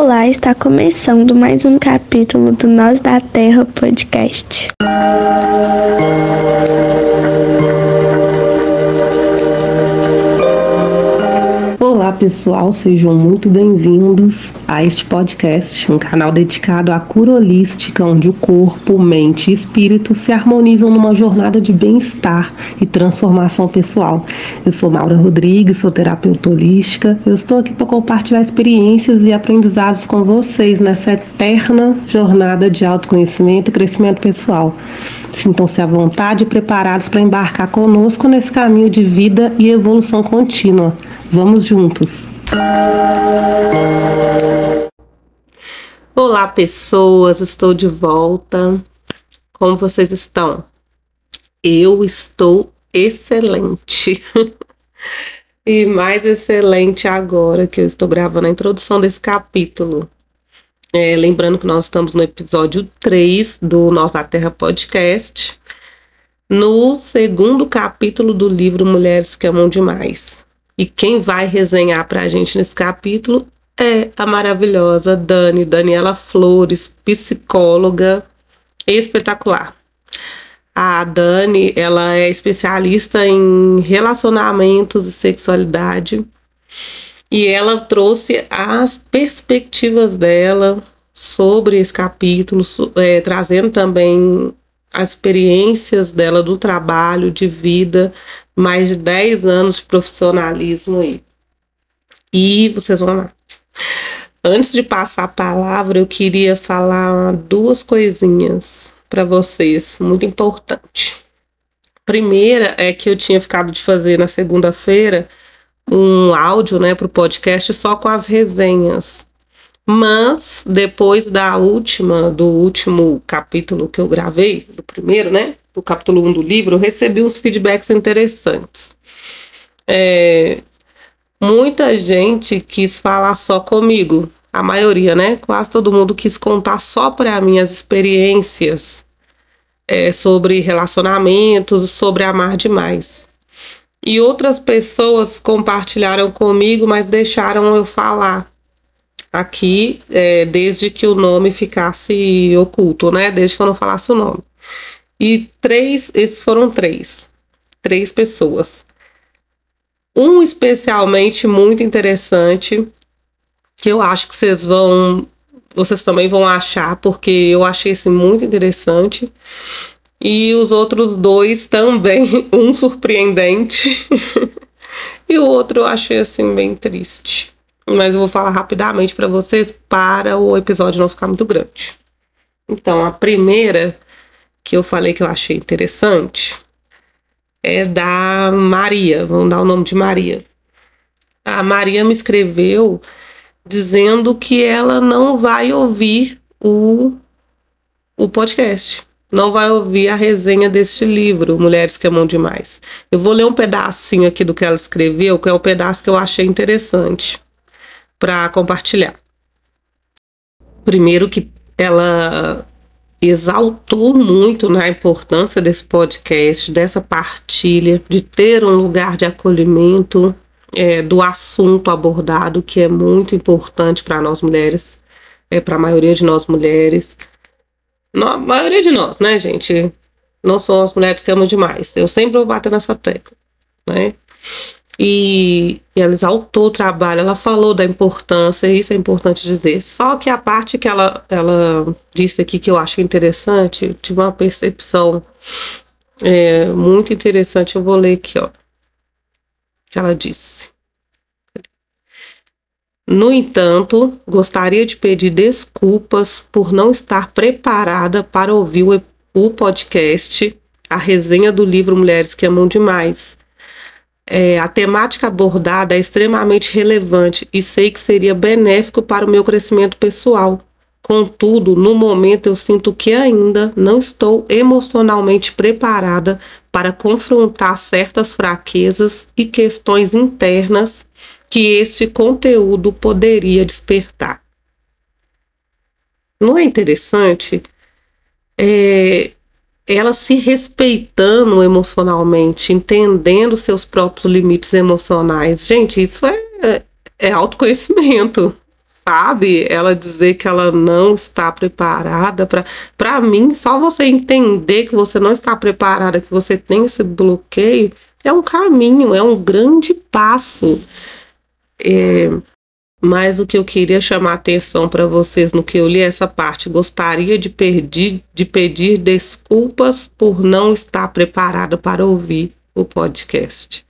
Olá, está começando mais um capítulo do Nós da Terra podcast. Olá pessoal, sejam muito bem-vindos a este podcast, um canal dedicado à cura holística, onde o corpo, mente e espírito se harmonizam numa jornada de bem-estar e transformação pessoal. Eu sou Maura Rodrigues, sou terapeuta holística. Eu estou aqui para compartilhar experiências e aprendizados com vocês nessa eterna jornada de autoconhecimento e crescimento pessoal. Sintam-se à vontade e preparados para embarcar conosco nesse caminho de vida e evolução contínua. Vamos juntos! Olá pessoas, estou de volta. Como vocês estão? Eu estou excelente. E mais excelente agora que eu estou gravando a introdução desse capítulo. Lembrando que nós estamos no episódio 3 do Nós da Terra podcast, no segundo capítulo do livro Mulheres que Amam Demais. E quem vai resenhar pra gente nesse capítulo é a maravilhosa Daniela Flores, psicóloga espetacular. A Dani, ela é especialista em relacionamentos e sexualidade e ela trouxe as perspectivas dela sobre esse capítulo, trazendo também as experiências dela do trabalho, de vida, mais de 10 anos de profissionalismo aí. E vocês vão lá. Antes de passar a palavra, eu queria falar duas coisinhas para vocês, muito importante. Primeira é que eu tinha ficado de fazer na segunda-feira um áudio, para o podcast só com as resenhas. Mas depois do último capítulo que eu gravei, do primeiro, do capítulo 1 do livro, eu recebi uns feedbacks interessantes. Muita gente quis falar só comigo, a maioria, quase todo mundo quis contar só para mim as experiências sobre relacionamentos, sobre amar demais. E outras pessoas compartilharam comigo, mas deixaram eu falar aqui, desde que o nome ficasse oculto, desde que eu não falasse o nome. E esses foram três pessoas. Um especialmente muito interessante, que eu acho que vocês também vão achar, porque eu achei assim, muito interessante. E os outros dois também, um surpreendente e o outro eu achei assim bem triste. Mas eu vou falar rapidamente para vocês para o episódio não ficar muito grande. Então, a primeira que eu falei que eu achei interessante é da Maria. Vamos dar o nome de Maria. A Maria me escreveu dizendo que ela não vai ouvir o podcast. Não vai ouvir a resenha deste livro, Mulheres que Amam Demais. Eu vou ler um pedacinho aqui do que ela escreveu, que é o pedaço que eu achei interessante para compartilhar. Primeiro que ela exaltou muito a importância desse podcast, dessa partilha, de ter um lugar de acolhimento do assunto abordado, que é muito importante para nós mulheres, para a maioria de nós mulheres. A maioria de nós, gente? Não são as mulheres que amam demais. Eu sempre vou bater nessa tecla, E ela exaltou o trabalho, ela falou da importância, isso é importante dizer. Só que a parte que ela disse aqui que eu acho interessante, eu tive uma percepção muito interessante, eu vou ler aqui, que ela disse. No entanto, gostaria de pedir desculpas por não estar preparada para ouvir o podcast, a resenha do livro Mulheres que Amam Demais. A temática abordada é extremamente relevante e sei que seria benéfico para o meu crescimento pessoal. Contudo, no momento eu sinto que ainda não estou emocionalmente preparada para confrontar certas fraquezas e questões internas que este conteúdo poderia despertar. Não é interessante? Ela se respeitando emocionalmente, entendendo seus próprios limites emocionais. Gente, isso é autoconhecimento. sabe? Ela dizer que ela não está preparada para mim, só você entender que você não está preparada, que você tem esse bloqueio, é um caminho, é um grande passo. Mas o que eu queria chamar a atenção para vocês no que eu li essa parte, gostaria de pedir desculpas por não estar preparada para ouvir o podcast.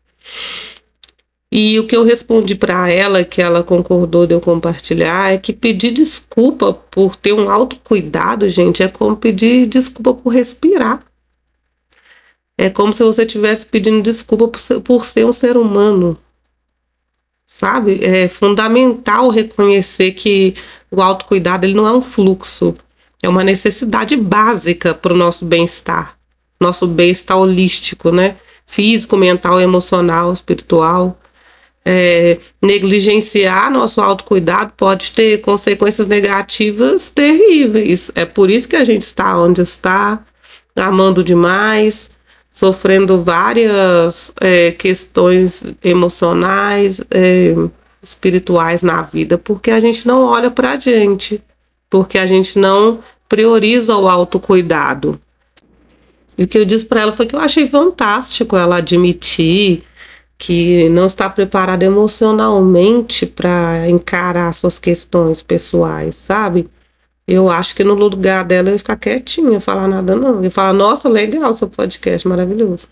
E o que eu respondi para ela, que ela concordou de eu compartilhar, é que pedir desculpa por ter um autocuidado, gente, é como pedir desculpa por respirar. É como se você estivesse pedindo desculpa por ser um ser humano. Sabe? É fundamental reconhecer que o autocuidado ele não é um fluxo, é uma necessidade básica para o nosso bem-estar holístico, né? Físico, mental, emocional, espiritual. Negligenciar nosso autocuidado pode ter consequências negativas terríveis. É por isso que a gente está onde está, amando demais, sofrendo várias questões emocionais, espirituais na vida, porque a gente não olha para a gente, porque a gente não prioriza o autocuidado. E o que eu disse para ela foi que eu achei fantástico ela admitir que não está preparada emocionalmente para encarar suas questões pessoais, sabe? Eu acho que no lugar dela eu ia ficar quietinha, falar nada não. Eu ia falar, nossa, legal seu podcast, maravilhoso.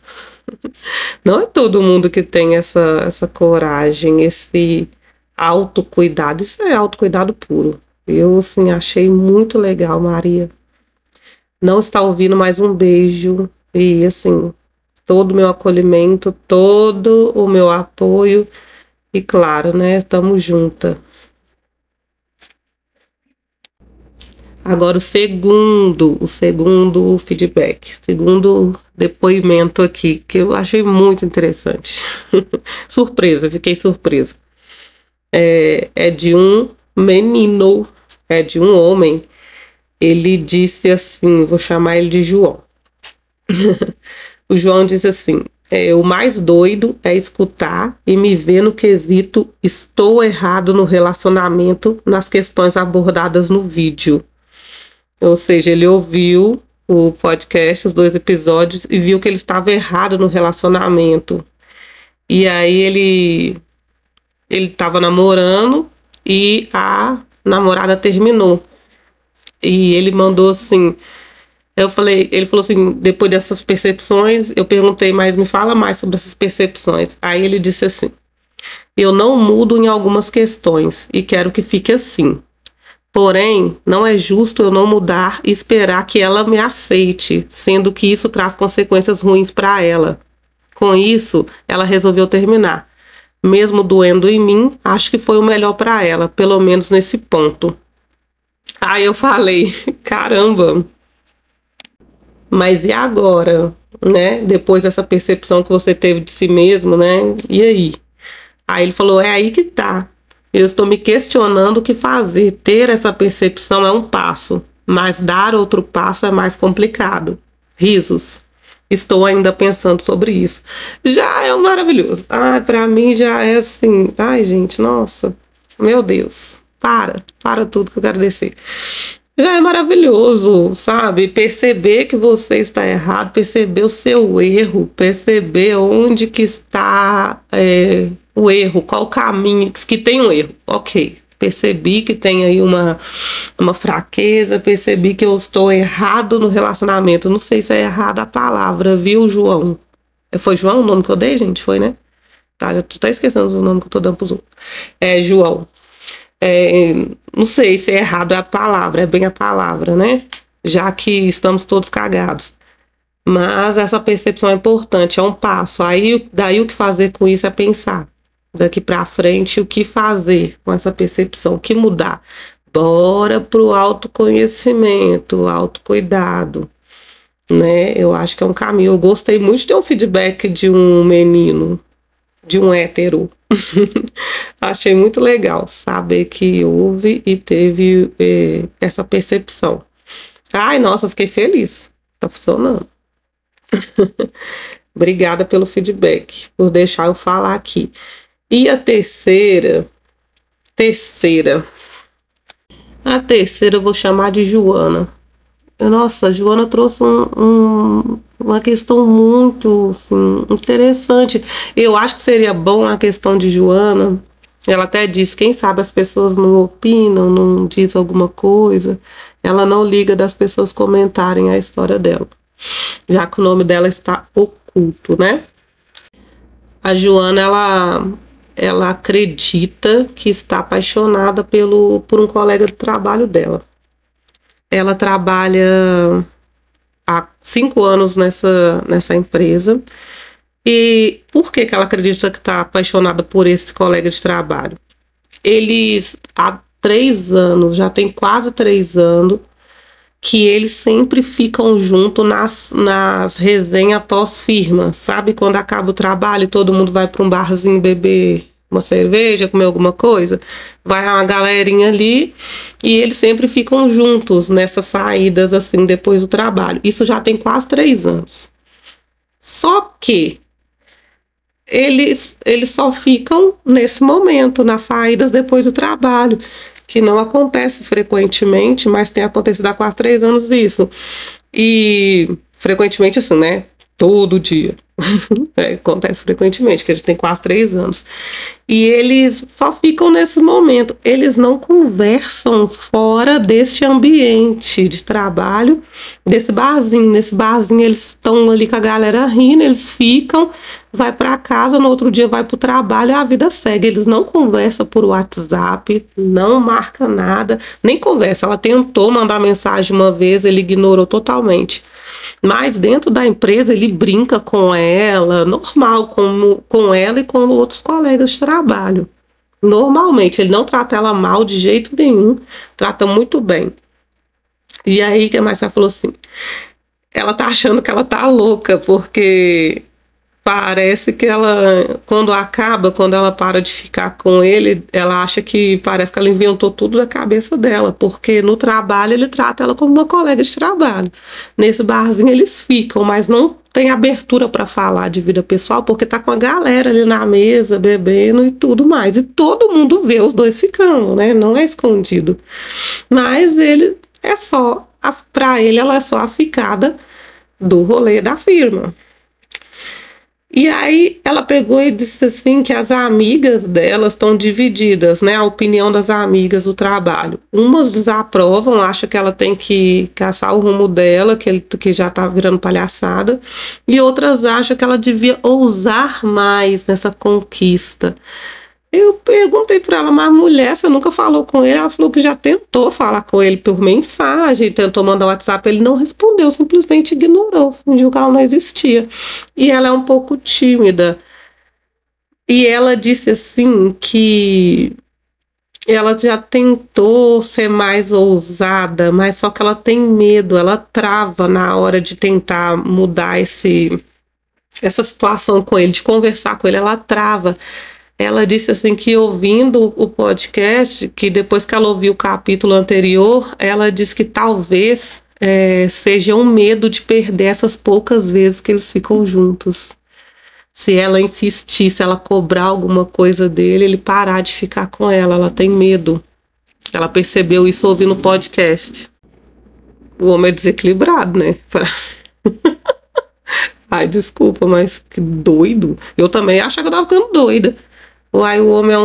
Não é todo mundo que tem essa coragem, esse autocuidado. Isso é autocuidado puro. Eu, assim, achei muito legal, Maria. Não está ouvindo, mais um beijo. E, assim, todo o meu acolhimento, todo o meu apoio. E, claro, né, estamos juntas. Agora o segundo feedback, segundo depoimento aqui, que eu achei muito interessante. Fiquei surpresa. É de um menino, é de um homem. Ele disse assim, vou chamar ele de João. O João disse assim, o mais doido é escutar e me ver no quesito estou errado no relacionamento nas questões abordadas no vídeo. Ou seja, ele ouviu o podcast, os 2 episódios, e viu que ele estava errado no relacionamento. E aí ele estava namorando e a namorada terminou. E ele mandou assim, ele falou assim, depois dessas percepções, eu perguntei, mas me fala mais sobre essas percepções. Aí ele disse assim, eu não mudo em algumas questões e quero que fique assim. Porém, não é justo eu não mudar e esperar que ela me aceite, sendo que isso traz consequências ruins para ela. Com isso, ela resolveu terminar. Mesmo doendo em mim, acho que foi o melhor para ela, pelo menos nesse ponto. Aí eu falei, caramba, mas e agora, né? Depois dessa percepção que você teve de si mesmo, né? E aí? Aí ele falou, é aí que tá. Eu estou me questionando o que fazer. Ter essa percepção é um passo, mas dar outro passo é mais complicado. Risos. Estou ainda pensando sobre isso. Já é maravilhoso. Para mim já é assim. Ai, gente, nossa. Meu Deus. Para tudo que eu quero descer. Já é maravilhoso, sabe? Perceber que você está errado, perceber o seu erro, perceber onde que está o erro, qual o caminho, que tem um erro. Ok, percebi que tem aí uma fraqueza, percebi que eu estou errado no relacionamento. Não sei se é errada a palavra, viu, João? Foi João o nome que eu dei, gente? Foi, né? Tá, eu tô até esquecendo o nome que eu tô dando pros outros. É João. Não sei se é errado a palavra, é bem a palavra, né? Já que estamos todos cagados. Mas essa percepção é importante, é um passo. Aí, daí o que fazer com isso é pensar. Daqui para frente, o que fazer com essa percepção? O que mudar? Bora pro autoconhecimento, autocuidado, né? Eu acho que é um caminho. Eu gostei muito de ter um feedback de um menino, de um hétero. Achei muito legal saber que houve e teve essa percepção. Ai, nossa, fiquei feliz. Tá funcionando. Obrigada pelo feedback, por deixar eu falar aqui. E a terceira, A terceira eu vou chamar de Joana. Nossa, a Joana trouxe uma questão muito assim, interessante. Eu acho que seria bom a questão de Joana. Ela até diz, quem sabe as pessoas não opinam, não dizem alguma coisa. Ela não liga das pessoas comentarem a história dela, já que o nome dela está oculto, né? A Joana, ela acredita que está apaixonada por um colega de trabalho dela. Ela trabalha há 5 anos nessa empresa. E por que ela acredita que está apaixonada por esse colega de trabalho? Eles, há 3 anos, já tem quase 3 anos, que eles sempre ficam juntos nas resenhas pós-firma. Sabe quando acaba o trabalho e todo mundo vai para um barzinho beber uma cerveja, comer alguma coisa? Vai uma galerinha ali e eles sempre ficam juntos nessas saídas assim depois do trabalho. Isso já tem quase 3 anos. Só que eles só ficam nesse momento, nas saídas depois do trabalho, que não acontece frequentemente, mas tem acontecido há quase 3 anos isso. E frequentemente assim, né? Todo dia. Acontece frequentemente, que a gente tem quase 3 anos. E eles só ficam nesse momento. Eles não conversam fora deste ambiente de trabalho, desse barzinho. Nesse barzinho eles estão ali com a galera rindo, eles ficam, vai para casa, no outro dia vai para o trabalho e a vida segue. Eles não conversam por WhatsApp, não marca nada, nem conversa. Ela tentou mandar mensagem uma vez, ele ignorou totalmente. Mas dentro da empresa ele brinca com ela, normal, com ela e com outros colegas de trabalho. Normalmente, ele não trata ela mal de jeito nenhum, trata muito bem. E aí, o que mais ela falou assim? Ela tá achando que ela tá louca, porque parece que ela, quando ela para de ficar com ele, ela acha que parece que ela inventou tudo da cabeça dela, porque no trabalho ele trata ela como uma colega de trabalho. Nesse barzinho eles ficam, mas não tem abertura para falar de vida pessoal, porque tá com a galera ali na mesa, bebendo e tudo mais. E todo mundo vê os dois ficando, né? Não é escondido. Mas ele é só, para ele, ela é só a ficada do rolê da firma. E aí ela pegou e disse assim que as amigas delas estão divididas, né? A opinião das amigas do trabalho. Umas desaprovam, acham que ela tem que caçar o rumo dela, que já tá virando palhaçada. E outras acham que ela devia ousar mais nessa conquista. Eu perguntei para ela, mas mulher, você nunca falou com ele? Ela falou que já tentou falar com ele por mensagem, tentou mandar WhatsApp, ele não respondeu, simplesmente ignorou, fingiu que ela não existia. E ela é um pouco tímida. E ela disse assim que ela já tentou ser mais ousada, mas só que ela tem medo, ela trava na hora de tentar mudar essa situação com ele, de conversar com ele, ela trava. Ela disse assim que ouvindo o podcast, que depois que ela ouviu o capítulo anterior, ela disse que talvez seja um medo de perder essas poucas vezes que eles ficam juntos. Se ela insistir, se ela cobrar alguma coisa dele, ele parar de ficar com ela tem medo. Ela percebeu isso ouvindo o podcast. O homem é desequilibrado, né? Ai, desculpa, mas que doido. Eu também achava que eu tava ficando doida. Aí o homem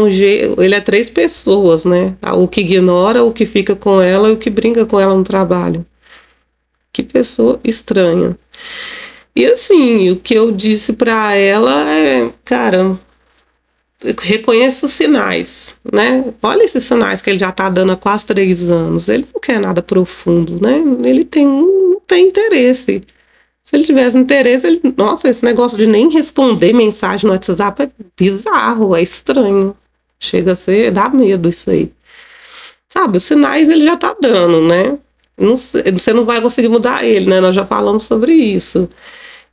ele é 3 pessoas, né? O que ignora, o que fica com ela e o que brinca com ela no trabalho. Que pessoa estranha. E assim, o que eu disse pra ela é, cara, reconheça os sinais, né? Olha esses sinais que ele já tá dando há quase 3 anos. Ele não quer nada profundo, né? Ele não tem interesse. Se ele tivesse interesse, nossa, esse negócio de nem responder mensagem no WhatsApp é bizarro, é estranho. Chega a ser, dá medo isso aí. Sabe, os sinais ele já tá dando, né? Você não vai conseguir mudar ele, né? Nós já falamos sobre isso.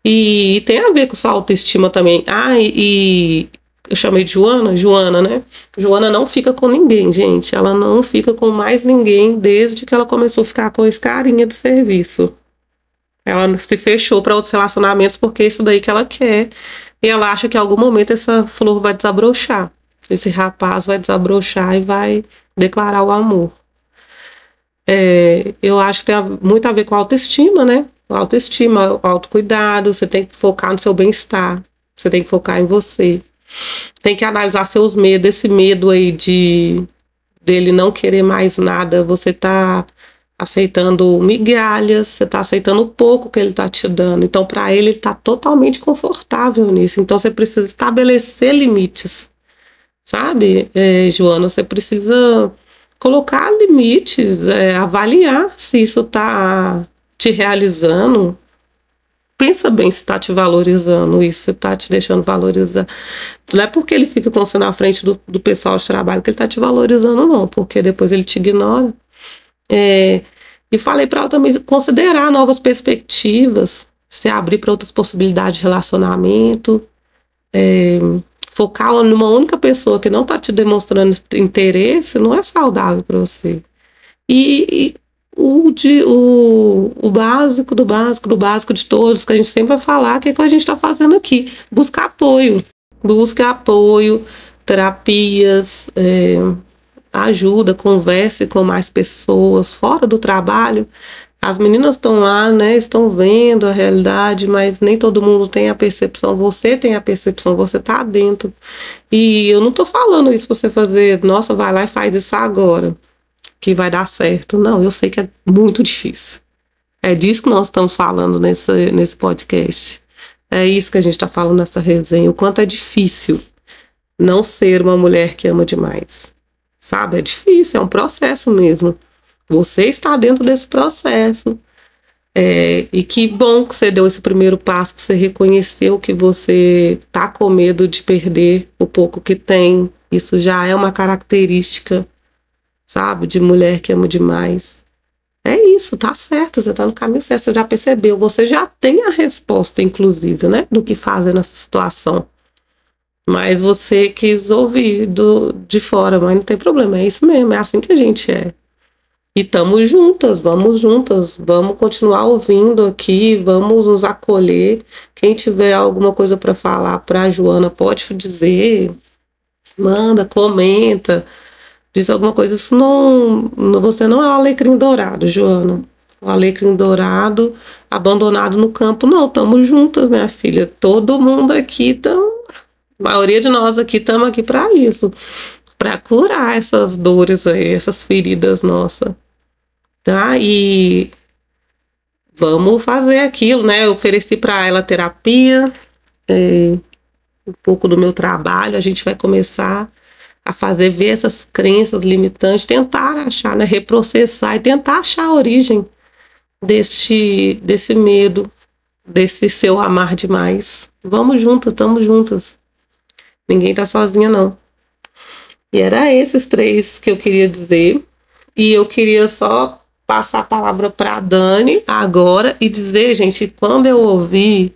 E tem a ver com sua autoestima também. E eu chamei de Joana, né? Joana não fica com ninguém, gente. Ela não fica com mais ninguém desde que ela começou a ficar com esse carinha do serviço. Ela se fechou para outros relacionamentos porque é isso daí que ela quer. E ela acha que em algum momento essa flor vai desabrochar. Esse rapaz vai desabrochar e vai declarar o amor. Eu acho que tem muito a ver com a autoestima, né? Autoestima, autocuidado, você tem que focar no seu bem-estar, você tem que focar em você. Tem que analisar seus medos, esse medo aí dele não querer mais nada, você tá aceitando migalhas, você tá aceitando o pouco que ele tá te dando. Então, para ele tá totalmente confortável nisso. Então, você precisa estabelecer limites, sabe, Joana? Você precisa colocar limites, avaliar se isso tá te realizando. Pensa bem se está te valorizando, isso está te deixando valorizar. Não é porque ele fica com você na frente do pessoal de trabalho que ele está te valorizando, não, porque depois ele te ignora. E falei para ela também considerar novas perspectivas, se abrir para outras possibilidades de relacionamento, focar numa única pessoa que não está te demonstrando interesse, não é saudável para você. E o básico do básico do básico de todos, que a gente sempre vai falar, que é o que a gente está fazendo aqui. Buscar apoio. Busque apoio, terapias, ajuda, converse com mais pessoas fora do trabalho. As meninas estão lá, né, estão vendo a realidade, mas nem todo mundo tem a percepção. Você tem a percepção, você está dentro. E eu não estou falando isso para você fazer, nossa, vai lá e faz isso agora, que vai dar certo. Não, eu sei que é muito difícil. É disso que nós estamos falando nesse podcast. É isso que a gente está falando nessa resenha. O quanto é difícil não ser uma mulher que ama demais. Sabe? É difícil, é um processo mesmo. Você está dentro desse processo. E que bom que você deu esse primeiro passo, que você reconheceu que você está com medo de perder o pouco que tem. Isso já é uma característica, sabe, de mulher que ama demais. É isso, tá certo, você tá no caminho certo, você já percebeu, você já tem a resposta, inclusive, né, do que fazer nessa situação. Mas você quis ouvir de fora, mas não tem problema, é isso mesmo, é assim que a gente é. E estamos juntas, vamos continuar ouvindo aqui, vamos nos acolher. Quem tiver alguma coisa para falar para a Joana, pode dizer, manda, comenta. Diz alguma coisa, isso você não é o alecrim dourado, Joana. O alecrim dourado, abandonado no campo, não, estamos juntas, minha filha. Todo mundo aqui, a maioria de nós aqui estamos aqui para isso, para curar essas dores aí, essas feridas nossas, tá? E vamos fazer aquilo, né? Eu ofereci para ela terapia, um pouco do meu trabalho, a gente vai começar a fazer ver essas crenças limitantes, tentar achar, né, reprocessar e tentar achar a origem desse medo, desse seu amar demais. Vamos juntas, estamos juntas. Ninguém tá sozinha, não. E era esses 3 que eu queria dizer. E eu queria só passar a palavra para a Dani agora e dizer, gente, quando eu ouvi,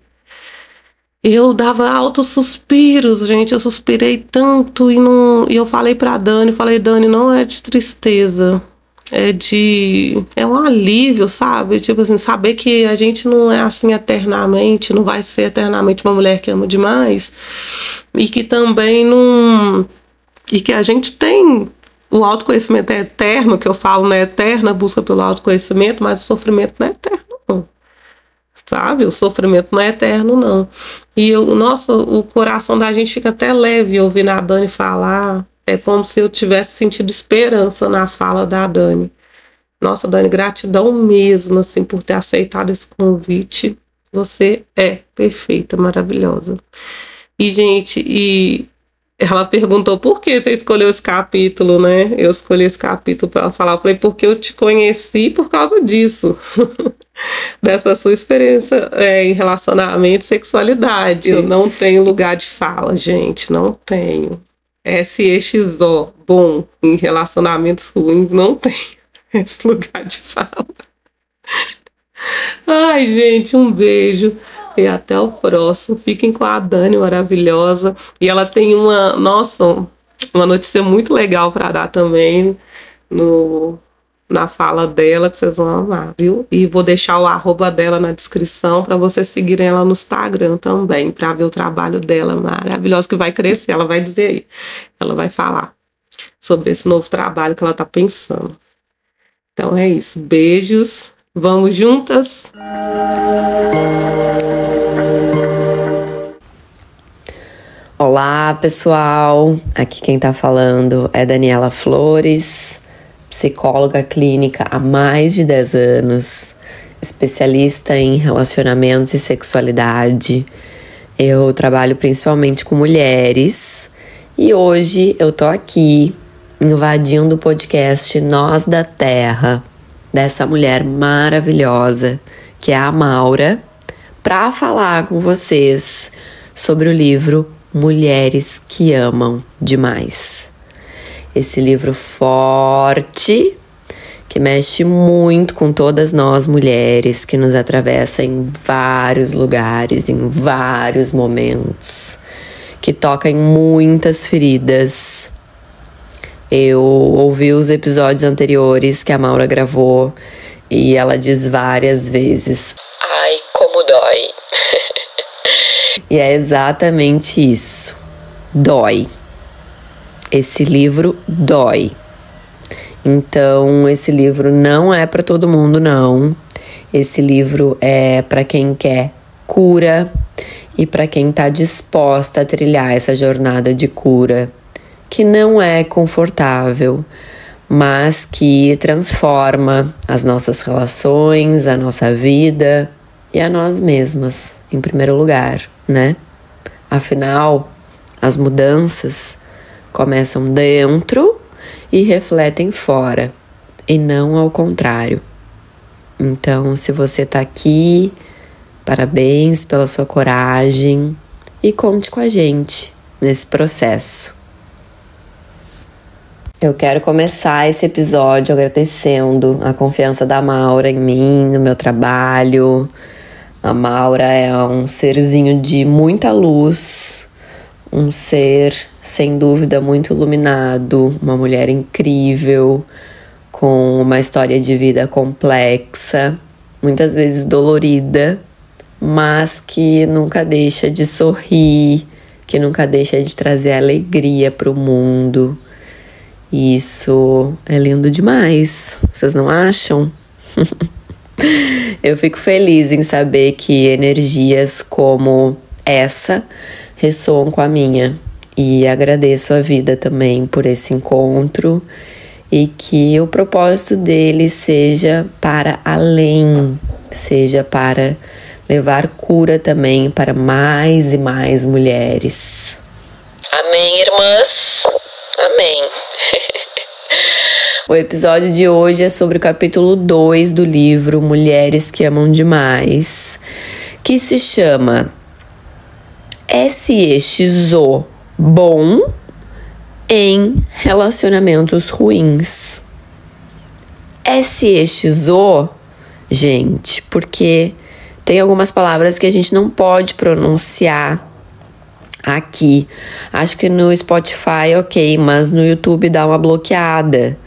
eu dava altos suspiros, gente, eu suspirei tanto e eu falei pra Dani, Dani, não é de tristeza, é um alívio, sabe? Tipo assim, saber que a gente não é assim eternamente, não vai ser eternamente uma mulher que ama demais, e que também não... E que a gente tem... O autoconhecimento é eterno, que eu falo, não é eterna, busca pelo autoconhecimento, mas o sofrimento não é eterno, não. Sabe? O sofrimento não é eterno, não. E o coração da gente fica até leve ouvindo a Dani falar. É como se eu tivesse sentido esperança na fala da Dani. Nossa, Dani, gratidão mesmo, assim, por ter aceitado esse convite. Você é perfeita, maravilhosa. E, gente, ela perguntou por que você escolheu esse capítulo, né? Eu escolhi esse capítulo para ela falar. Eu falei, porque eu te conheci por causa disso. Dessa sua experiência em relacionamento e sexualidade. Eu não tenho lugar de fala, gente, não tenho. SEXO, bom, em relacionamentos ruins, não tem esse lugar de fala. Ai, gente, um beijo e até o próximo. Fiquem com a Dani maravilhosa. E ela tem uma notícia muito legal para dar também na fala dela, que vocês vão amar, viu? E vou deixar o arroba dela na descrição para vocês seguirem ela no Instagram também, para ver o trabalho dela maravilhoso, que vai crescer. Ela vai dizer aí, ela vai falar sobre esse novo trabalho que ela tá pensando. Então é isso. Beijos. Vamos juntas? Olá, pessoal! Aqui quem tá falando é Daniela Flores, psicóloga clínica há mais de 10 anos, especialista em relacionamentos e sexualidade. Eu trabalho principalmente com mulheres e hoje eu tô aqui invadindo o podcast Nós da Terra, dessa mulher maravilhosa que é a Maura, para falar com vocês sobre o livro Mulheres que Amam Demais. Esse livro forte, que mexe muito com todas nós mulheres, que nos atravessa em vários lugares, em vários momentos, que toca em muitas feridas. Eu ouvi os episódios anteriores que a Maura gravou e ela diz várias vezes: "Ai, como dói!" E é exatamente isso. Dói. Esse livro dói. Então, esse livro não é para todo mundo, não. Esse livro é para quem quer cura e para quem está disposta a trilhar essa jornada de cura, que não é confortável, mas que transforma as nossas relações, a nossa vida e a nós mesmas, em primeiro lugar, né? Afinal, as mudanças começam dentro e refletem fora, e não ao contrário. Então, se você tá aqui, parabéns pela sua coragem e conte com a gente nesse processo. Eu quero começar esse episódio agradecendo a confiança da Maura em mim, no meu trabalho. A Maura é um serzinho de muita luz, um ser, sem dúvida, muito iluminado, uma mulher incrível, com uma história de vida complexa, muitas vezes dolorida, mas que nunca deixa de sorrir, que nunca deixa de trazer alegria para o mundo. E isso é lindo demais, vocês não acham? Eu fico feliz em saber que energias como essa ressoam com a minha. E agradeço a vida também por esse encontro e que o propósito dele seja para além, seja para levar cura também para mais e mais mulheres. Amém, irmãs? Amém. O episódio de hoje é sobre o capítulo 2 do livro Mulheres que Amam Demais, que se chama SEXO Bom em Relacionamentos Ruins. SEXO, gente, porque tem algumas palavras que a gente não pode pronunciar aqui. Acho que no Spotify ok, mas no YouTube dá uma bloqueada.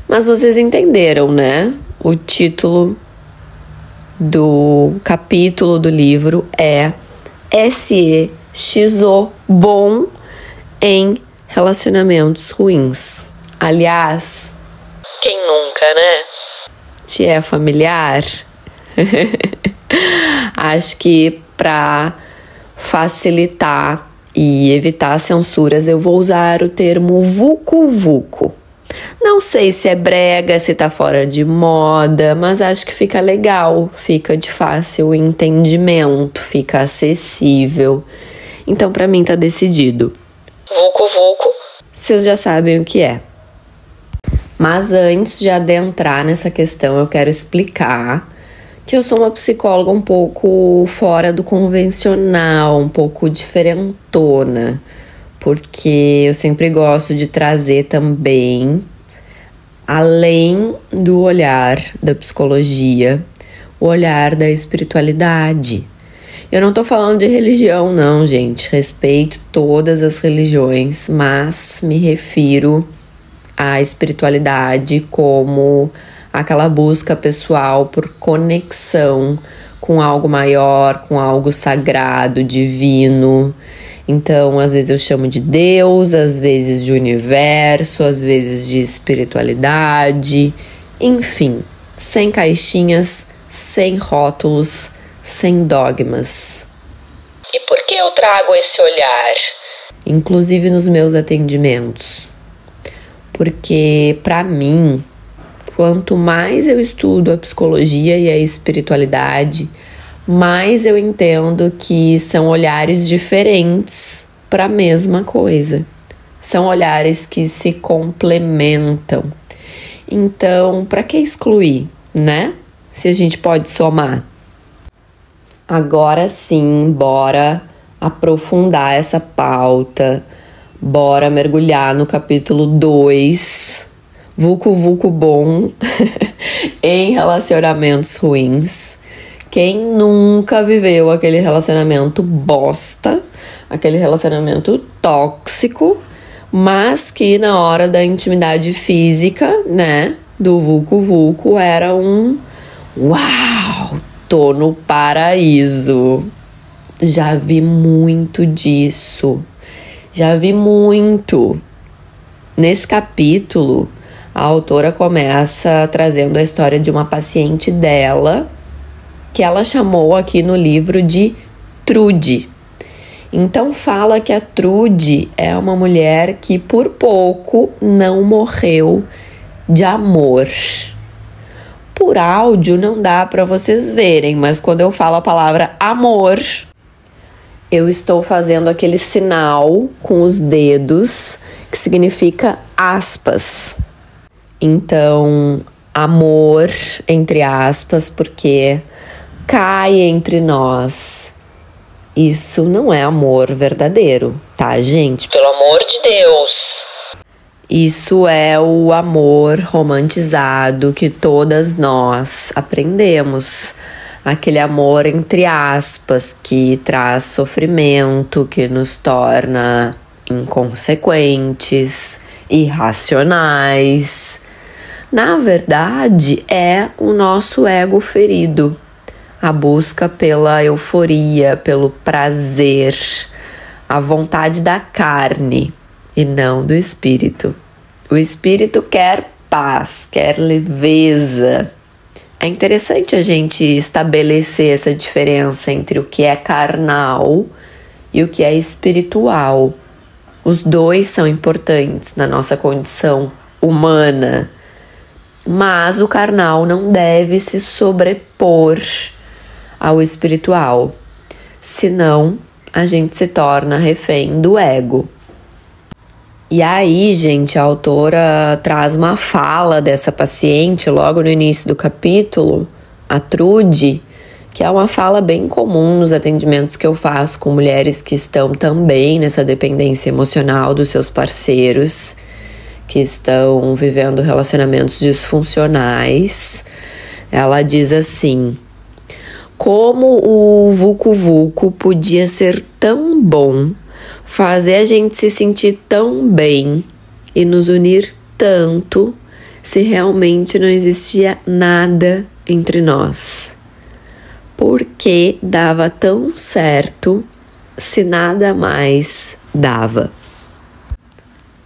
Mas vocês entenderam, né? O título do capítulo do livro é SEXO Bom em Relacionamentos Ruins. Aliás, quem nunca, né? Te é familiar? Acho que para facilitar e evitar censuras, eu vou usar o termo vucu-vucu. Não sei se é brega, se tá fora de moda, mas acho que fica legal, fica de fácil entendimento, fica acessível. Então, pra mim, tá decidido. Vucu-vucu, vocês já sabem o que é. Mas antes de adentrar nessa questão, eu quero explicar que eu sou uma psicóloga um pouco fora do convencional, um pouco diferentona, porque eu sempre gosto de trazer também, além do olhar da psicologia, o olhar da espiritualidade. Eu não tô falando de religião, não, gente. Respeito todas as religiões, mas me refiro à espiritualidade como aquela busca pessoal por conexão com algo maior, com algo sagrado, divino. Então, às vezes eu chamo de Deus, às vezes de universo, às vezes de espiritualidade, Enfim, sem caixinhas, sem rótulos, sem dogmas. E por que eu trago esse olhar? Inclusive nos meus atendimentos. Porque, para mim, quanto mais eu estudo a psicologia e a espiritualidade, mais eu entendo que são olhares diferentes para a mesma coisa. São olhares que se complementam. Então, para que excluir, né? Se a gente pode somar. Agora sim, bora aprofundar essa pauta. Bora mergulhar no capítulo 2, Vucu Vucu Bom, em relacionamentos ruins. Quem nunca viveu aquele relacionamento bosta, aquele relacionamento tóxico, mas que na hora da intimidade física, né, do Vucu Vucu era um uau, tô no paraíso. Já vi muito disso. Já vi muito. Nesse capítulo, a autora começa trazendo a história de uma paciente dela, que ela chamou aqui no livro de Trude. Então fala que a Trude é uma mulher que por pouco não morreu de amor. Por áudio não dá para vocês verem, mas quando eu falo a palavra amor, eu estou fazendo aquele sinal com os dedos que significa aspas. Então, amor, entre aspas, porque cai entre nós. Isso não é amor verdadeiro, tá, gente? Pelo amor de Deus! Isso é o amor romantizado que todas nós aprendemos. Aquele amor, entre aspas, que traz sofrimento, que nos torna inconsequentes, irracionais. Na verdade, é o nosso ego ferido. A busca pela euforia, pelo prazer, a vontade da carne e não do espírito. O espírito quer paz, quer leveza. É interessante a gente estabelecer essa diferença entre o que é carnal e o que é espiritual. Os dois são importantes na nossa condição humana, mas o carnal não deve se sobrepor ao espiritual, senão a gente se torna refém do ego. E aí, gente, a autora traz uma fala dessa paciente logo no início do capítulo, a Trude, que é uma fala bem comum nos atendimentos que eu faço com mulheres que estão também nessa dependência emocional dos seus parceiros, que estão vivendo relacionamentos disfuncionais. Ela diz assim: como o Vucu Vucu podia ser tão bom, fazer a gente se sentir tão bem e nos unir tanto se realmente não existia nada entre nós? Por que dava tão certo se nada mais dava?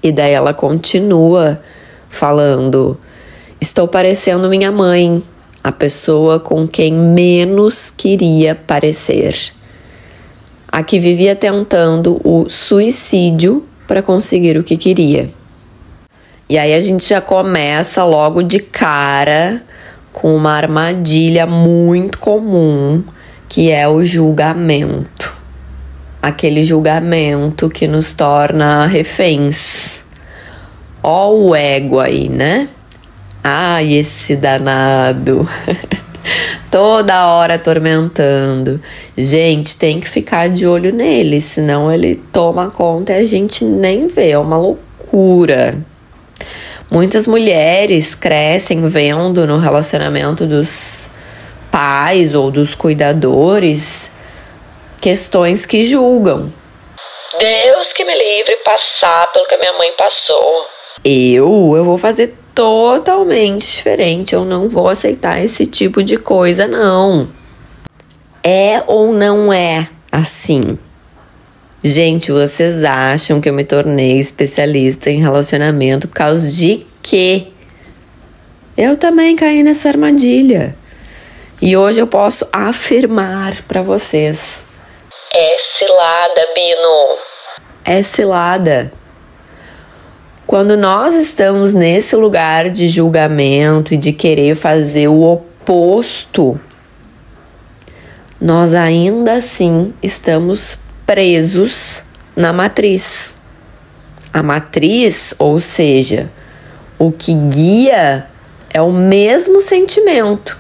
E daí ela continua falando: estou parecendo minha mãe, a pessoa com quem menos queria parecer. A que vivia tentando o suicídio para conseguir o que queria. E aí a gente já começa logo de cara com uma armadilha muito comum, que é o julgamento. Aquele julgamento que nos torna reféns. Ó o ego aí, né? Ai, esse danado. Toda hora atormentando. Gente, tem que ficar de olho nele, senão ele toma conta e a gente nem vê. É uma loucura. Muitas mulheres crescem vendo no relacionamento dos pais ou dos cuidadores questões que julgam. Deus que me livre passar pelo que a minha mãe passou. Eu vou fazer totalmente diferente. Eu não vou aceitar esse tipo de coisa, não. É ou não é assim? Gente, vocês acham que eu me tornei especialista em relacionamento por causa de quê? Eu também caí nessa armadilha. E hoje eu posso afirmar para vocês: é cilada, Bino. É cilada. Quando nós estamos nesse lugar de julgamento e de querer fazer o oposto, nós ainda assim estamos presos na matriz. A matriz, ou seja, o que guia é o mesmo sentimento.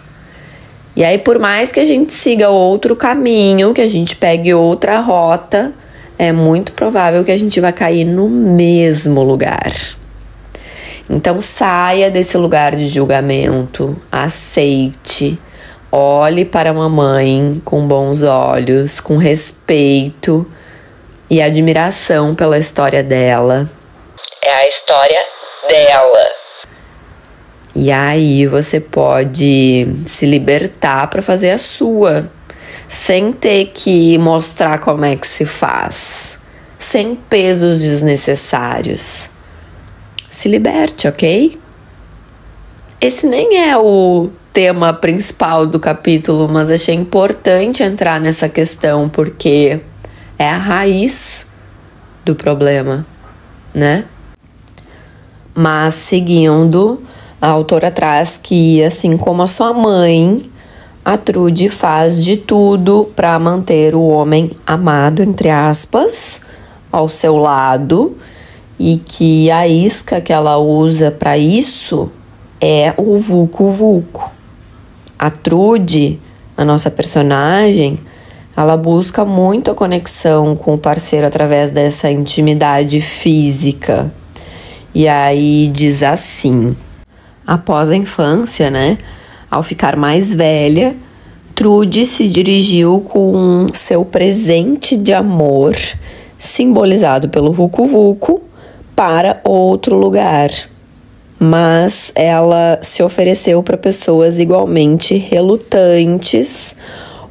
E aí, por mais que a gente siga outro caminho, que a gente pegue outra rota, é muito provável que a gente vai cair no mesmo lugar. Então, saia desse lugar de julgamento, aceite, olhe para a mamãe com bons olhos, com respeito e admiração pela história dela. É a história dela. E aí você pode se libertar para fazer a sua, sem ter que mostrar como é que se faz, sem pesos desnecessários. Se liberte, ok? Esse nem é o tema principal do capítulo, mas achei importante entrar nessa questão porque é a raiz do problema, né? Mas seguindo, a autora traz que, assim como a sua mãe, a Trude faz de tudo para manter o homem amado, entre aspas, ao seu lado, e que a isca que ela usa para isso é o vucu-vucu. A Trude, a nossa personagem, ela busca muito a conexão com o parceiro através dessa intimidade física. E aí diz assim: após a infância, né, ao ficar mais velha, Trude se dirigiu com seu presente de amor, simbolizado pelo vucu-vucu, para outro lugar. Mas ela se ofereceu para pessoas igualmente relutantes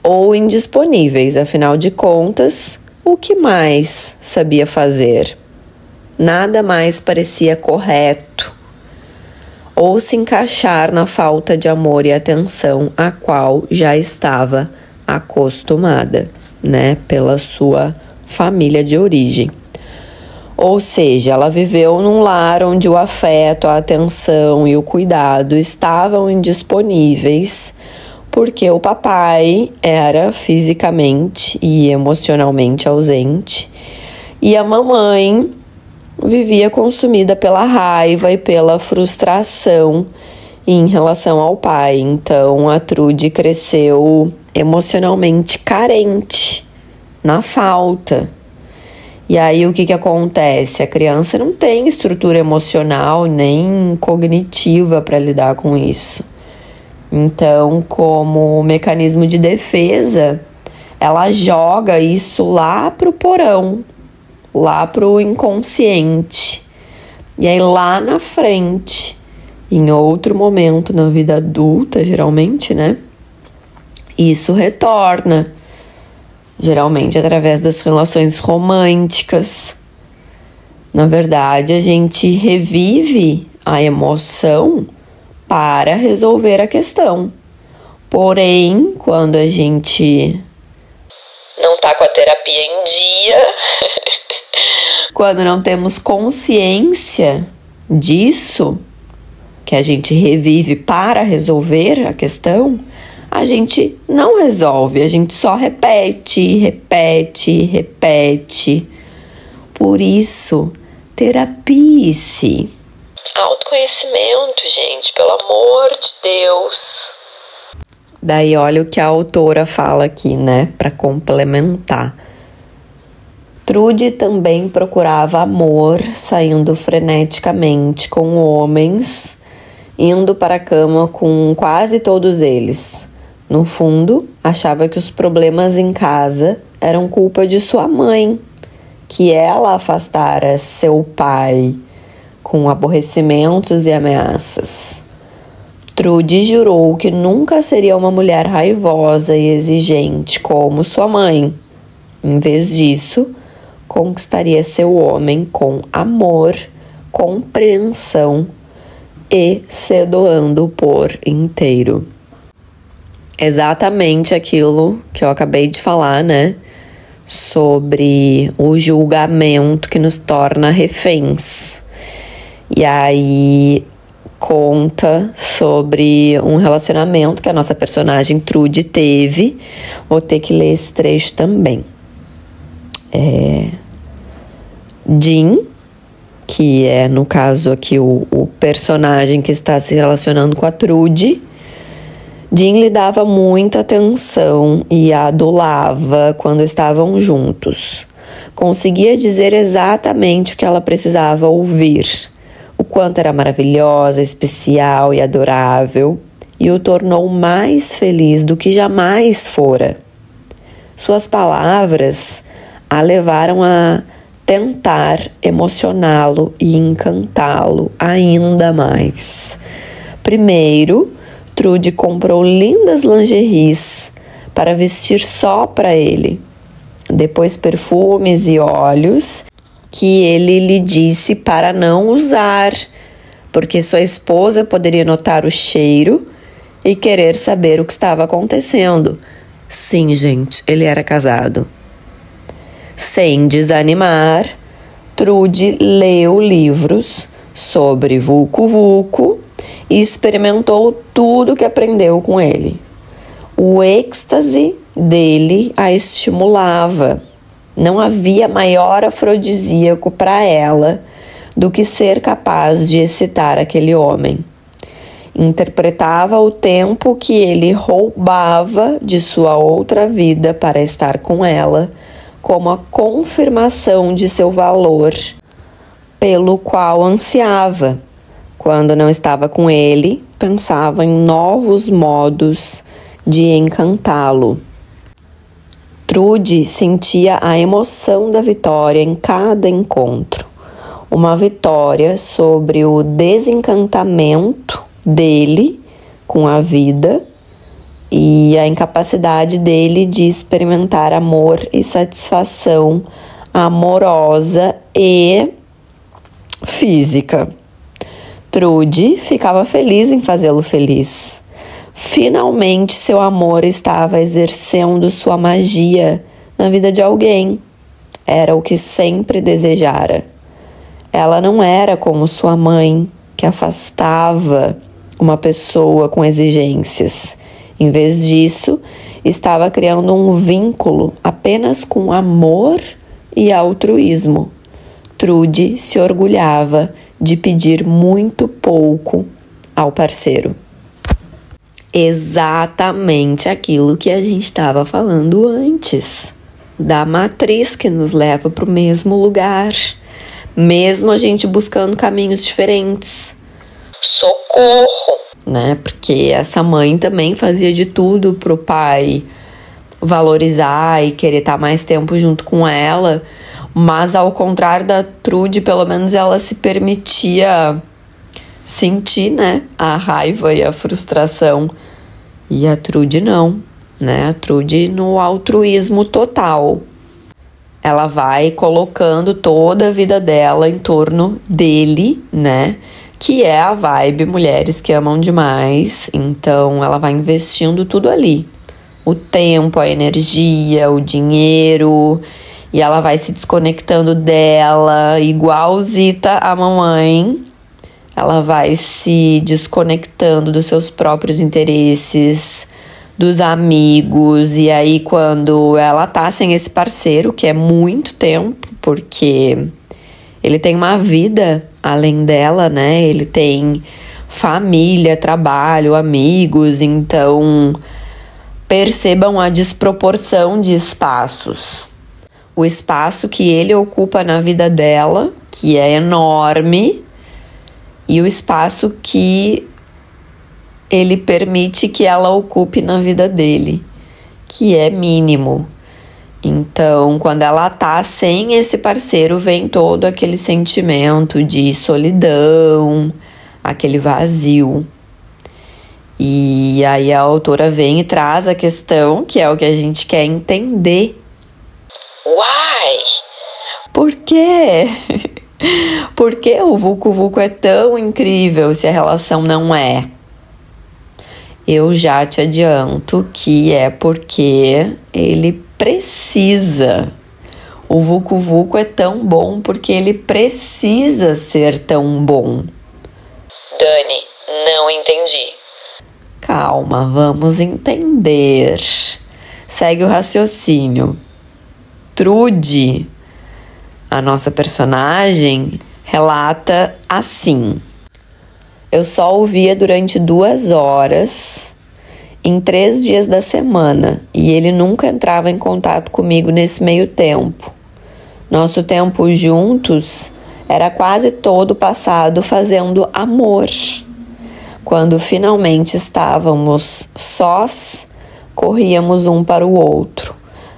ou indisponíveis. Afinal de contas, o que mais sabia fazer? Nada mais parecia correto ou se encaixar na falta de amor e atenção a qual já estava acostumada, né, pela sua família de origem. Ou seja, ela viveu num lar onde o afeto, a atenção e o cuidado estavam indisponíveis porque o papai era fisicamente e emocionalmente ausente e a mamãe vivia consumida pela raiva e pela frustração em relação ao pai. Então, a Trude cresceu emocionalmente carente, na falta. E aí, o que acontece? A criança não tem estrutura emocional nem cognitiva para lidar com isso. Então, como mecanismo de defesa, ela joga isso lá pro porão, lá pro inconsciente. E aí lá na frente, em outro momento na vida adulta, geralmente, né? Isso retorna, geralmente através das relações românticas. Na verdade, a gente revive a emoção para resolver a questão. Porém, quando a gente não tá com a terapia em dia, quando não temos consciência disso, que a gente revive para resolver a questão, a gente não resolve, a gente só repete. Por isso, terapie-se. Autoconhecimento, gente, pelo amor de Deus. Daí olha o que a autora fala aqui, né, para complementar. Trude também procurava amor, saindo freneticamente com homens, indo para a cama com quase todos eles. No fundo, achava que os problemas em casa eram culpa de sua mãe, que ela afastara seu pai com aborrecimentos e ameaças. Trude jurou que nunca seria uma mulher raivosa e exigente como sua mãe. Em vez disso, conquistaria seu homem com amor, compreensão e se doando por inteiro. Exatamente aquilo que eu acabei de falar, né? Sobre o julgamento que nos torna reféns. E aí conta sobre um relacionamento que a nossa personagem Trude teve. Vou ter que ler esse trecho também. Jim, que é, no caso aqui, o personagem que está se relacionando com a Trude. Jim lhe dava muita atenção e a adulava quando estavam juntos. Conseguia dizer exatamente o que ela precisava ouvir, o quanto era maravilhosa, especial e adorável, e o tornou mais feliz do que jamais fora. Suas palavras a levaram a tentar emocioná-lo e encantá-lo ainda mais. Primeiro, Trude comprou lindas lingeries para vestir só para ele. Depois perfumes e óleos que ele lhe disse para não usar, porque sua esposa poderia notar o cheiro e querer saber o que estava acontecendo. Sim, gente, ele era casado. Sem desanimar, Trude leu livros sobre Vucu Vucu e experimentou tudo que aprendeu com ele. O êxtase dele a estimulava. Não havia maior afrodisíaco para ela do que ser capaz de excitar aquele homem. Interpretava o tempo que ele roubava de sua outra vida para estar com ela como a confirmação de seu valor, pelo qual ansiava. Quando não estava com ele, pensava em novos modos de encantá-lo. Trude sentia a emoção da vitória em cada encontro. Uma vitória sobre o desencantamento dele com a vida e a incapacidade dele de experimentar amor e satisfação amorosa e física. Trude ficava feliz em fazê-lo feliz. Finalmente, seu amor estava exercendo sua magia na vida de alguém. Era o que sempre desejara. Ela não era como sua mãe, que afastava uma pessoa com exigências. Em vez disso, estava criando um vínculo apenas com amor e altruísmo. Trude se orgulhava de pedir muito pouco ao parceiro. Exatamente aquilo que a gente estava falando antes, da matriz que nos leva para o mesmo lugar, mesmo a gente buscando caminhos diferentes. Socorro! Né? Porque essa mãe também fazia de tudo pro pai valorizar e querer estar mais tempo junto com ela, mas ao contrário da Trude, pelo menos ela se permitia sentir, né, a raiva e a frustração. E a Trude não, né? A Trude no altruísmo total. Ela vai colocando toda a vida dela em torno dele, né? Que é a vibe mulheres que amam demais. Então ela vai investindo tudo ali. O tempo, a energia, o dinheiro. E ela vai se desconectando dela, igualzita a mamãe. Ela vai se desconectando dos seus próprios interesses, dos amigos. E aí, quando ela tá sem esse parceiro, que é muito tempo, porque ele tem uma vida além dela, né? Ele tem família, trabalho, amigos. Então, percebam a desproporção de espaços. O espaço que ele ocupa na vida dela, que é enorme, e o espaço que ele permite que ela ocupe na vida dele, que é mínimo. Então, quando ela tá sem esse parceiro, vem todo aquele sentimento de solidão, aquele vazio. E aí a autora vem e traz a questão, que é o que a gente quer entender. Why? Por quê? Por que o Vucu Vucu é tão incrível se a relação não é? Eu já te adianto que é porque ele precisa. O Vucu Vucu é tão bom porque ele precisa ser tão bom. Dani, não entendi. Calma, vamos entender. Segue o raciocínio. Trude, a nossa personagem, relata assim: eu só o via durante 2 horas em 3 dias da semana e ele nunca entrava em contato comigo nesse meio tempo. Nosso tempo juntos era quase todo passado fazendo amor. Quando finalmente estávamos sós, corríamos um para o outro.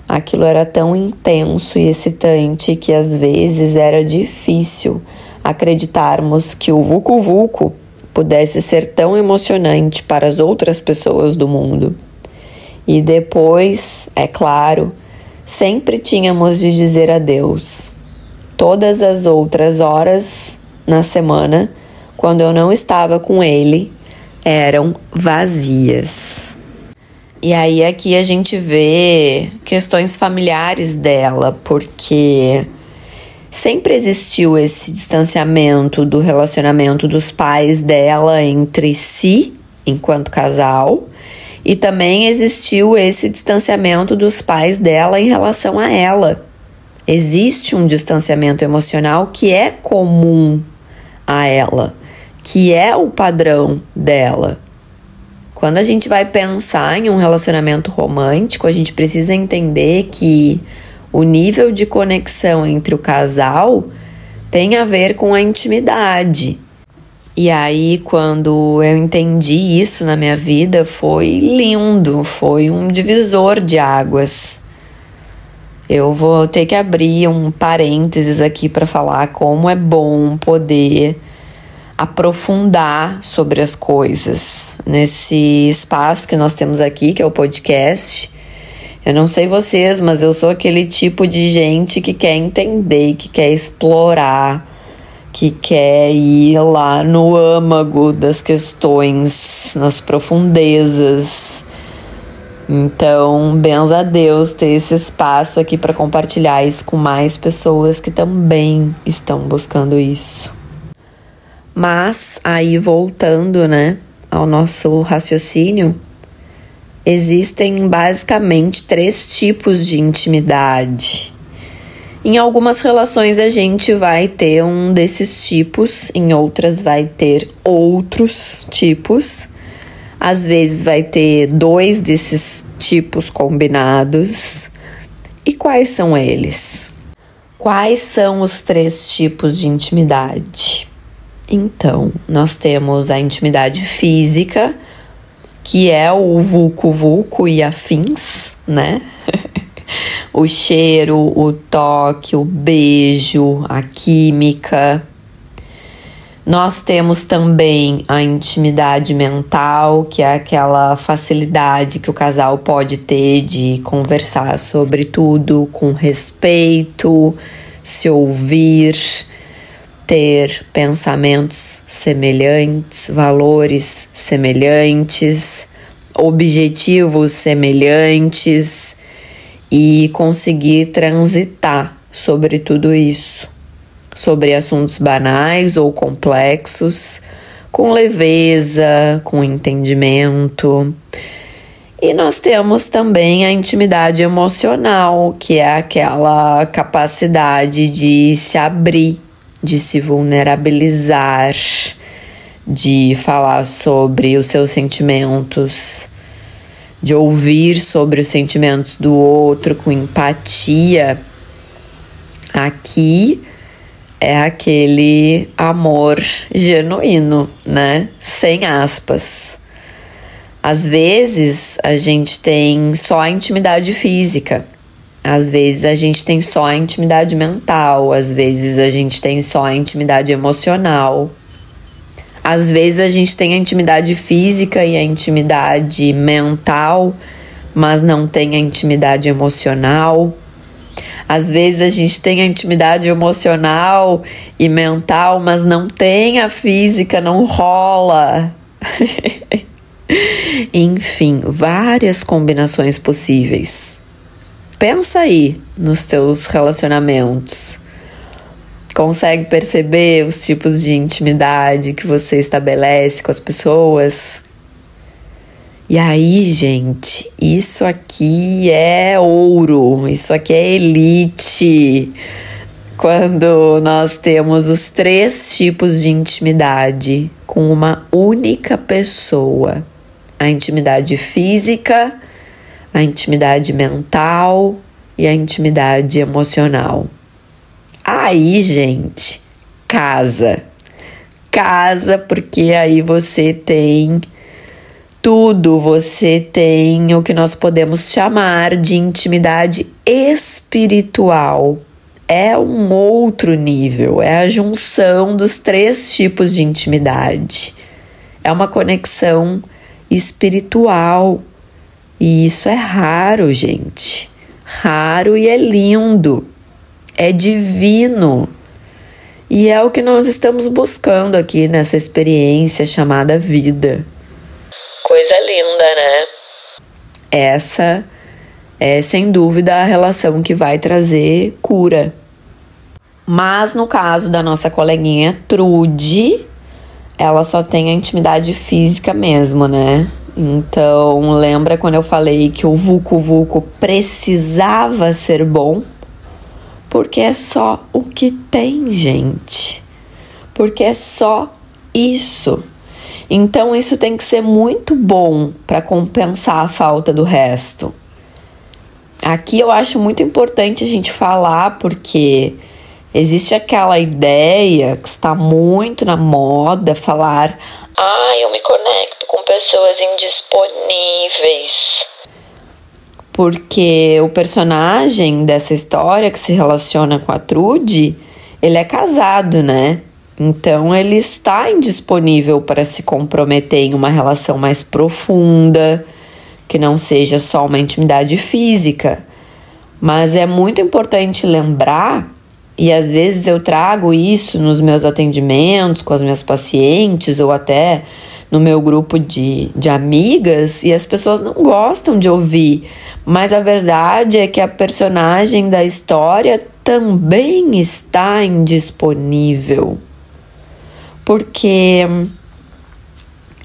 Aquilo era tão intenso e excitante que às vezes era difícil acreditarmos que o Vucu Vucu pudesse ser tão emocionante para as outras pessoas do mundo. E depois, é claro, sempre tínhamos de dizer adeus. Todas as outras horas na semana, quando eu não estava com ele, eram vazias. E aí aqui a gente vê questões familiares dela, porque sempre existiu esse distanciamento do relacionamento dos pais dela entre si, enquanto casal, e também existiu esse distanciamento dos pais dela em relação a ela. Existe um distanciamento emocional que é comum a ela, que é o padrão dela. Quando a gente vai pensar em um relacionamento romântico, a gente precisa entender que o nível de conexão entre o casal tem a ver com a intimidade. E aí, quando eu entendi isso na minha vida, foi lindo, foi um divisor de águas. Eu vou ter que abrir um parênteses aqui para falar como é bom poder aprofundar sobre as coisas nesse espaço que nós temos aqui, que é o podcast. Eu não sei vocês, mas eu sou aquele tipo de gente que quer entender, que quer explorar, que quer ir lá no âmago das questões, nas profundezas. Então, benza a Deus ter esse espaço aqui para compartilhar isso com mais pessoas que também estão buscando isso. Mas, aí voltando, ao nosso raciocínio, existem basicamente 3 tipos de intimidade. Em algumas relações a gente vai ter um desses tipos, em outras vai ter outros tipos. Às vezes vai ter 2 desses tipos combinados. E quais são eles? Quais são os 3 tipos de intimidade? Então, nós temos a intimidade física, que é o Vucu Vucu e afins, O cheiro, o toque, o beijo, a química. Nós temos também a intimidade mental, que é aquela facilidade que o casal pode ter de conversar sobre tudo com respeito, se ouvir, ter pensamentos semelhantes, valores semelhantes, objetivos semelhantes e conseguir transitar sobre tudo isso, sobre assuntos banais ou complexos, com leveza, com entendimento. E nós temos também a intimidade emocional, que é aquela capacidade de se abrir, de se vulnerabilizar, de falar sobre os seus sentimentos, de ouvir sobre os sentimentos do outro com empatia. Aqui é aquele amor genuíno, sem aspas. Às vezes a gente tem só a intimidade física. Às vezes a gente tem só a intimidade mental, às vezes a gente tem só a intimidade emocional. Às vezes a gente tem a intimidade física e a intimidade mental, mas não tem a intimidade emocional. Às vezes a gente tem a intimidade emocional e mental, mas não tem a física, não rola. Enfim, várias combinações possíveis. Pensa aí nos teus relacionamentos. Consegue perceber os tipos de intimidade que você estabelece com as pessoas? E aí, gente, isso aqui é ouro, isso aqui é elite. Quando nós temos os 3 tipos de intimidade com uma única pessoa: a intimidade física, a intimidade mental e a intimidade emocional. Aí, gente, casa. Casa, porque aí você tem tudo, você tem o que nós podemos chamar de intimidade espiritual. É um outro nível, é a junção dos 3 tipos de intimidade. É uma conexão espiritual. E isso é raro, gente. Raro e é lindo. É divino. E é o que nós estamos buscando aqui nessa experiência chamada vida. Coisa linda, né? Essa é, sem dúvida, a relação que vai trazer cura. Mas no caso da nossa coleguinha Trude, ela só tem a intimidade física mesmo, né? Então, lembra quando eu falei que o vucu-vucu precisava ser bom? Porque é só o que tem, gente. Porque é só isso. Então, isso tem que ser muito bom para compensar a falta do resto. Aqui eu acho muito importante a gente falar, porque existe aquela ideia que está muito na moda, falar: eu me conecto com pessoas indisponíveis. Porque o personagem dessa história que se relaciona com a Trude, ele é casado, né? Então ele está indisponível para se comprometer em uma relação mais profunda, que não seja só uma intimidade física. Mas é muito importante lembrar, e às vezes eu trago isso nos meus atendimentos com as minhas pacientes ou até no meu grupo de amigas, e as pessoas não gostam de ouvir. Mas a verdade é que a personagem da história também está indisponível. Porque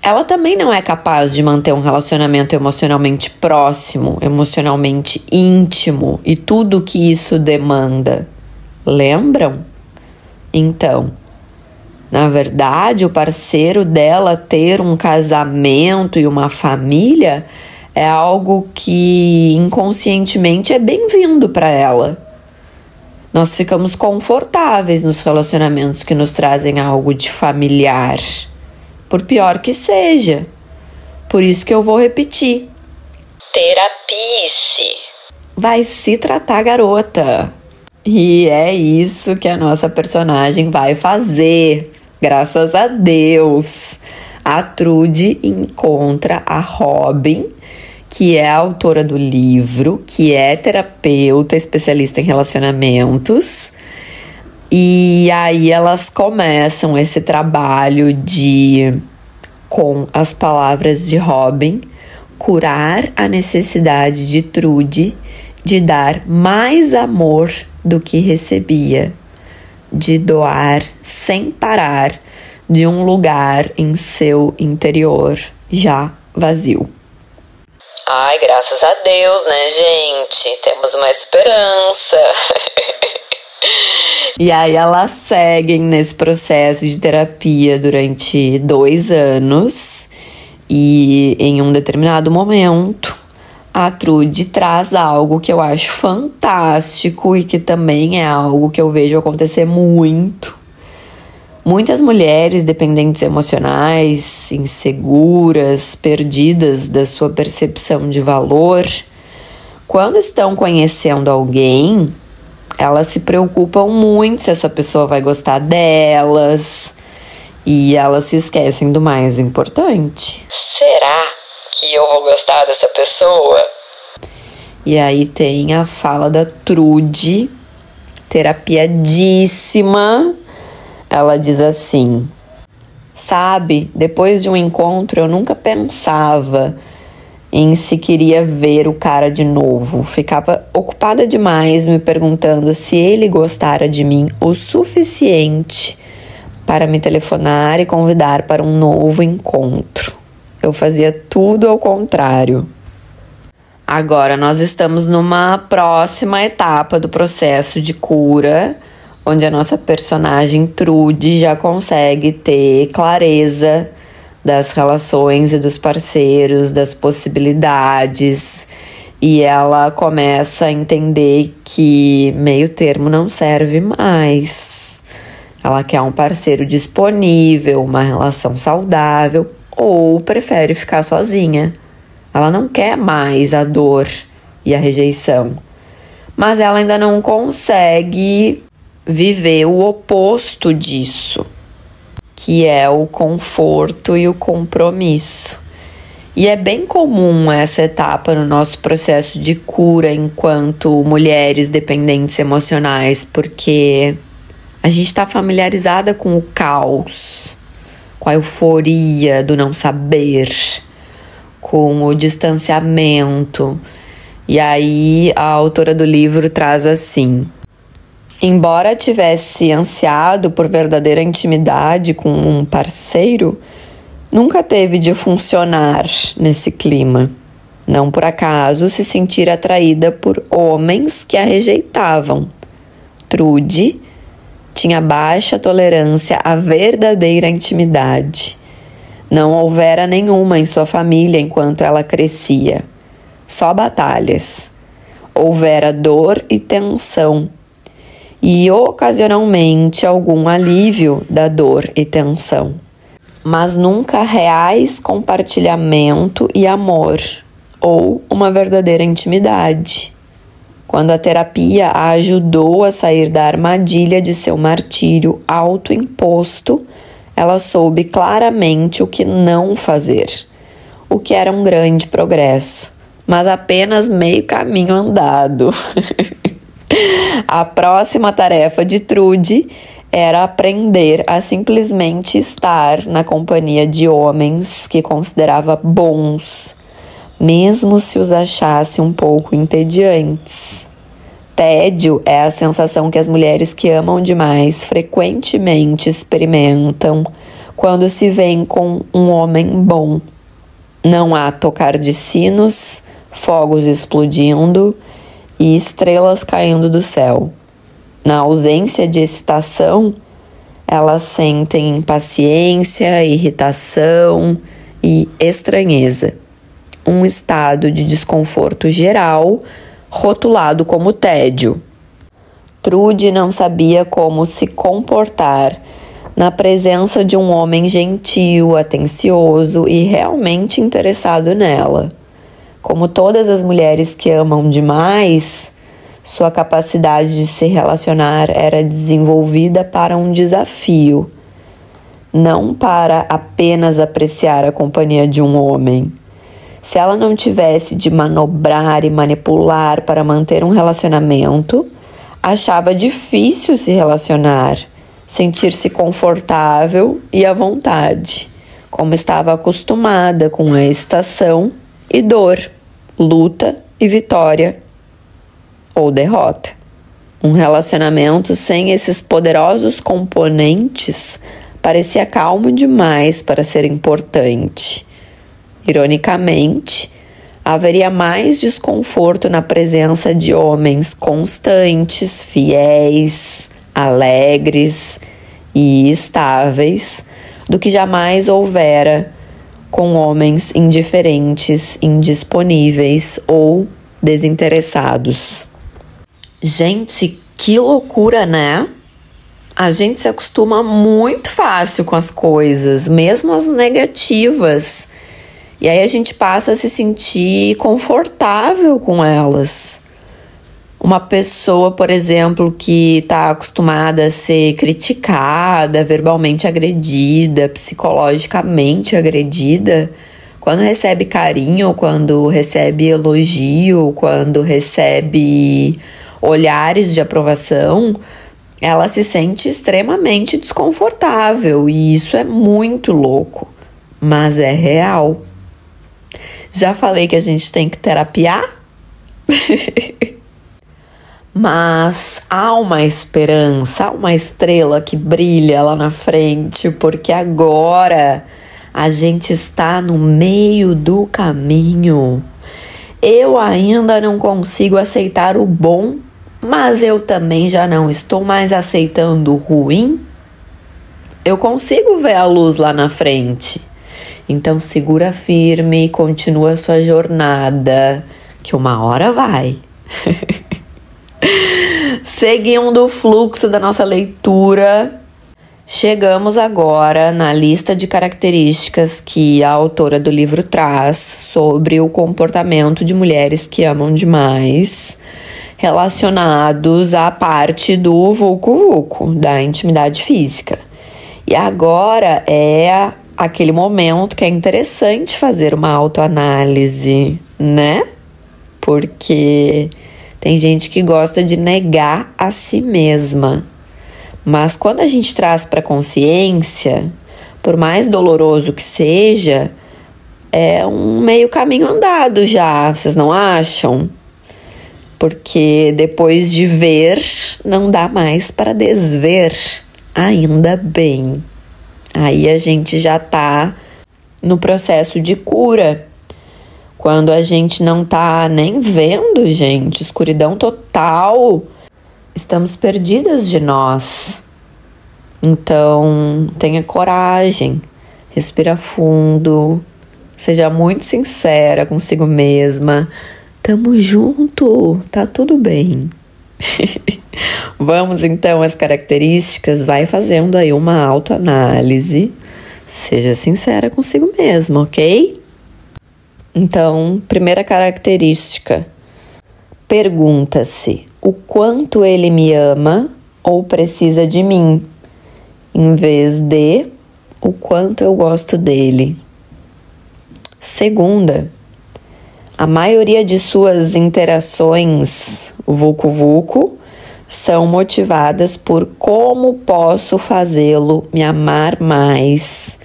ela também não é capaz de manter um relacionamento emocionalmente próximo, emocionalmente íntimo e tudo que isso demanda. Lembram? Então, na verdade, o parceiro dela ter um casamento e uma família é algo que inconscientemente é bem-vindo para ela. Nós ficamos confortáveis nos relacionamentos que nos trazem algo de familiar, por pior que seja. Por isso que eu vou repetir. Terapia-se. Vai se tratar, garota. E é isso que a nossa personagem vai fazer. Graças a Deus. A Trude encontra a Robin, que é a autora do livro, que é terapeuta, especialista em relacionamentos. E aí elas começam esse trabalho de, com as palavras de Robin, curar a necessidade de Trude de dar mais amor do que recebia, de doar sem parar de um lugar em seu interior já vazio. Ai, graças a Deus, né, gente? Temos uma esperança. E aí elas seguem nesse processo de terapia durante 2 anos. E em um determinado momento, a Trude traz algo que eu acho fantástico e que também é algo que eu vejo acontecer muito. Muitas mulheres dependentes emocionais, inseguras, perdidas da sua percepção de valor, quando estão conhecendo alguém, elas se preocupam muito se essa pessoa vai gostar delas e elas se esquecem do mais importante. Será que eu vou gostar dessa pessoa? E aí tem a fala da Trude, terapiadíssima. Ela diz assim: sabe, depois de um encontro eu nunca pensava em se queria ver o cara de novo. Ficava ocupada demais me perguntando se ele gostara de mim o suficiente para me telefonar e convidar para um novo encontro. Eu fazia tudo ao contrário. Agora nós estamos numa próxima etapa do processo de cura, onde a nossa personagem Trude já consegue ter clareza das relações e dos parceiros, das possibilidades, e ela começa a entender que meio termo não serve mais. Ela quer um parceiro disponível, uma relação saudável, ou prefere ficar sozinha. Ela não quer mais a dor e a rejeição, mas ela ainda não consegue viver o oposto disso, que é o conforto e o compromisso. E é bem comum essa etapa no nosso processo de cura enquanto mulheres dependentes emocionais, porque a gente está familiarizada com o caos, com a euforia do não saber, com o distanciamento. E aí a autora do livro traz assim: embora tivesse ansiado por verdadeira intimidade com um parceiro, nunca teve de funcionar nesse clima. Não por acaso se sentir atraída por homens que a rejeitavam. Trude tinha baixa tolerância à verdadeira intimidade. Não houvera nenhuma em sua família enquanto ela crescia. Só batalhas. Houvera dor e tensão, e ocasionalmente algum alívio da dor e tensão, mas nunca reais compartilhamento e amor, ou uma verdadeira intimidade. Quando a terapia a ajudou a sair da armadilha de seu martírio autoimposto, ela soube claramente o que não fazer, o que era um grande progresso, mas apenas meio caminho andado. A próxima tarefa de Trude era aprender a simplesmente estar na companhia de homens que considerava bons, mesmo se os achasse um pouco entediantes. Tédio é a sensação que as mulheres que amam demais frequentemente experimentam quando se veem com um homem bom. Não há tocar de sinos, fogos explodindo e estrelas caindo do céu. Na ausência de excitação, elas sentem impaciência, irritação e estranheza. Um estado de desconforto geral, rotulado como tédio. Trude não sabia como se comportar na presença de um homem gentil, atencioso e realmente interessado nela. Como todas as mulheres que amam demais, sua capacidade de se relacionar era desenvolvida para um desafio, não para apenas apreciar a companhia de um homem. Se ela não tivesse de manobrar e manipular para manter um relacionamento, achava difícil se relacionar, sentir-se confortável e à vontade, como estava acostumada com a excitação e dor, luta e vitória ou derrota. Um relacionamento sem esses poderosos componentes parecia calmo demais para ser importante. Ironicamente, haveria mais desconforto na presença de homens constantes, fiéis, alegres e estáveis do que jamais houvera com homens indiferentes, indisponíveis ou desinteressados. Gente, que loucura, né? A gente se acostuma muito fácil com as coisas, mesmo as negativas. E aí a gente passa a se sentir confortável com elas. Uma pessoa, por exemplo, que está acostumada a ser criticada, verbalmente agredida, psicologicamente agredida, Quando recebe carinho, quando recebe elogio, quando recebe olhares de aprovação, ela se sente extremamente desconfortável e isso é muito louco, mas é real. Já falei que a gente tem que terapiar? Mas há uma esperança, há uma estrela que brilha lá na frente, porque agora a gente está no meio do caminho. Eu ainda não consigo aceitar o bom, mas eu também já não estou mais aceitando o ruim. Eu consigo ver a luz lá na frente. Então segura firme e continua a sua jornada, que uma hora vai. Seguindo o fluxo da nossa leitura, chegamos agora na lista de características que a autora do livro traz sobre o comportamento de mulheres que amam demais, relacionados à parte do vucu-vucu, da intimidade física. E agora é aquele momento que é interessante fazer uma autoanálise, né? Porque tem gente que gosta de negar a si mesma. Mas quando a gente traz para a consciência, por mais doloroso que seja, é um meio caminho andado já, vocês não acham? Porque depois de ver, não dá mais para desver, ainda bem. Aí a gente já tá no processo de cura. Quando a gente não tá nem vendo, gente, escuridão total, estamos perdidas de nós. Então, tenha coragem, respira fundo, seja muito sincera consigo mesma. Tamo junto, tá tudo bem. Vamos então às características, vai fazendo aí uma autoanálise. Seja sincera consigo mesma, ok? Então, primeira característica, pergunta-se o quanto ele me ama ou precisa de mim, em vez de o quanto eu gosto dele. Segunda, a maioria de suas interações vucu-vucu são motivadas por como posso fazê-lo me amar mais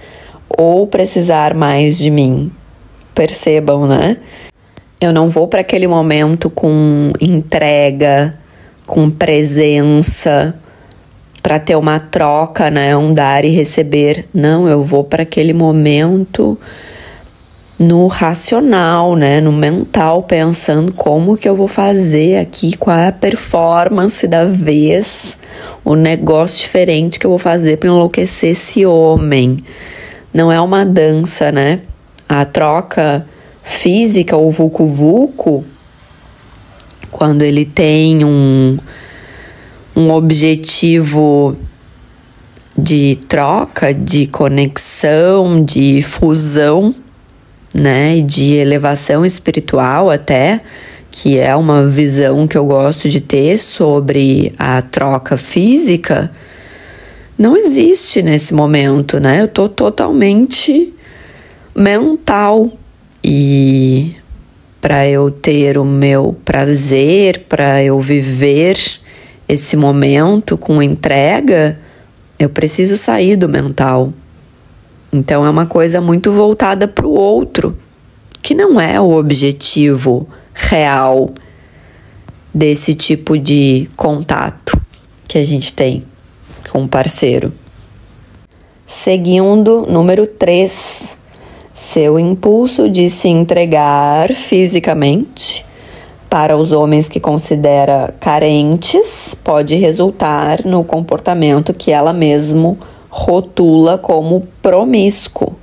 ou precisar mais de mim. Percebam, né? Eu não vou para aquele momento com entrega, com presença, para ter uma troca, né? Um dar e receber. Não, eu vou para aquele momento no racional, né? No mental, pensando como que eu vou fazer aqui, qual é a performance da vez, o negócio diferente que eu vou fazer para enlouquecer esse homem. Não é uma dança, né? A troca física, o vucu-vucu, quando ele tem um objetivo de troca, de conexão, de fusão, né, de elevação espiritual até, que é uma visão que eu gosto de ter sobre a troca física, não existe nesse momento, né? Eu tô totalmente mental e para eu ter o meu prazer, para eu viver esse momento com entrega, eu preciso sair do mental. Então é uma coisa muito voltada para o outro, que não é o objetivo real desse tipo de contato que a gente tem com o parceiro. Seguindo, número 3, seu impulso de se entregar fisicamente para os homens que considera carentes pode resultar no comportamento que ela mesma rotula como promíscuo,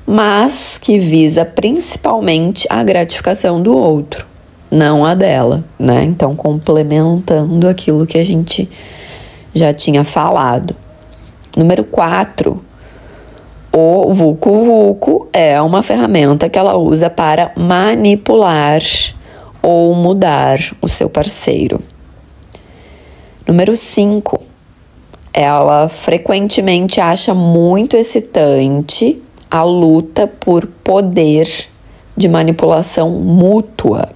mas que visa principalmente a gratificação do outro, não a dela, né? Então, complementando aquilo que a gente já tinha falado. Número 4, o vucu-vucu é uma ferramenta que ela usa para manipular ou mudar o seu parceiro. Número 5, ela frequentemente acha muito excitante a luta por poder de manipulação mútua.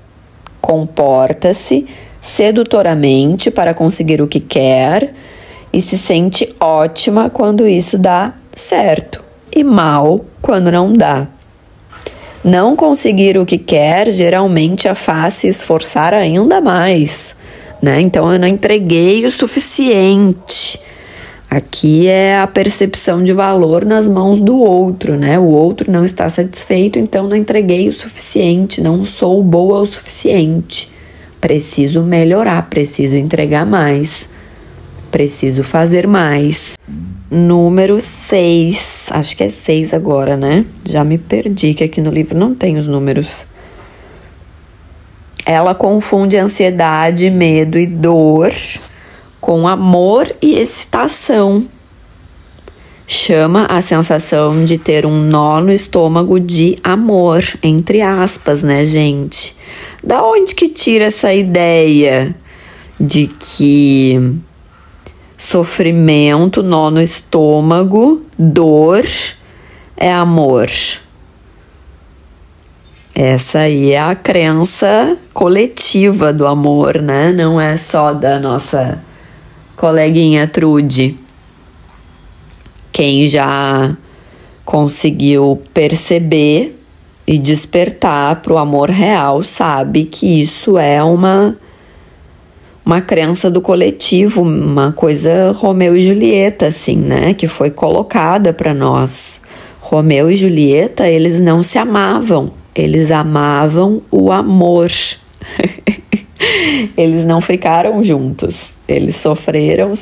Comporta-se sedutoramente para conseguir o que quer e se sente ótima quando isso dá certo e mal quando não dá. Não conseguir o que quer geralmente a faz se esforçar ainda mais, né? Então eu não entreguei o suficiente. Aqui é a percepção de valor nas mãos do outro, né? O outro não está satisfeito, então não entreguei o suficiente, não sou boa o suficiente. Preciso melhorar, preciso entregar mais, preciso fazer mais. Número 6, acho que é 6 agora, né? Já me perdi, que aqui no livro não tem os números. Ela confunde ansiedade, medo e dor com amor e excitação. Chama a sensação de ter um nó no estômago de amor, entre aspas, né, gente? Da onde que tira essa ideia de que sofrimento, nó no estômago, dor é amor? Essa aí é a crença coletiva do amor, né? Não é só da nossa coleguinha Trude. Quem já conseguiu perceber e despertar para o amor real sabe que isso é uma crença do coletivo, uma coisa Romeu e Julieta, assim, né? Que foi colocada para nós. Romeu e Julieta, eles não se amavam, eles amavam o amor. Eles não ficaram juntos. Eles sofreram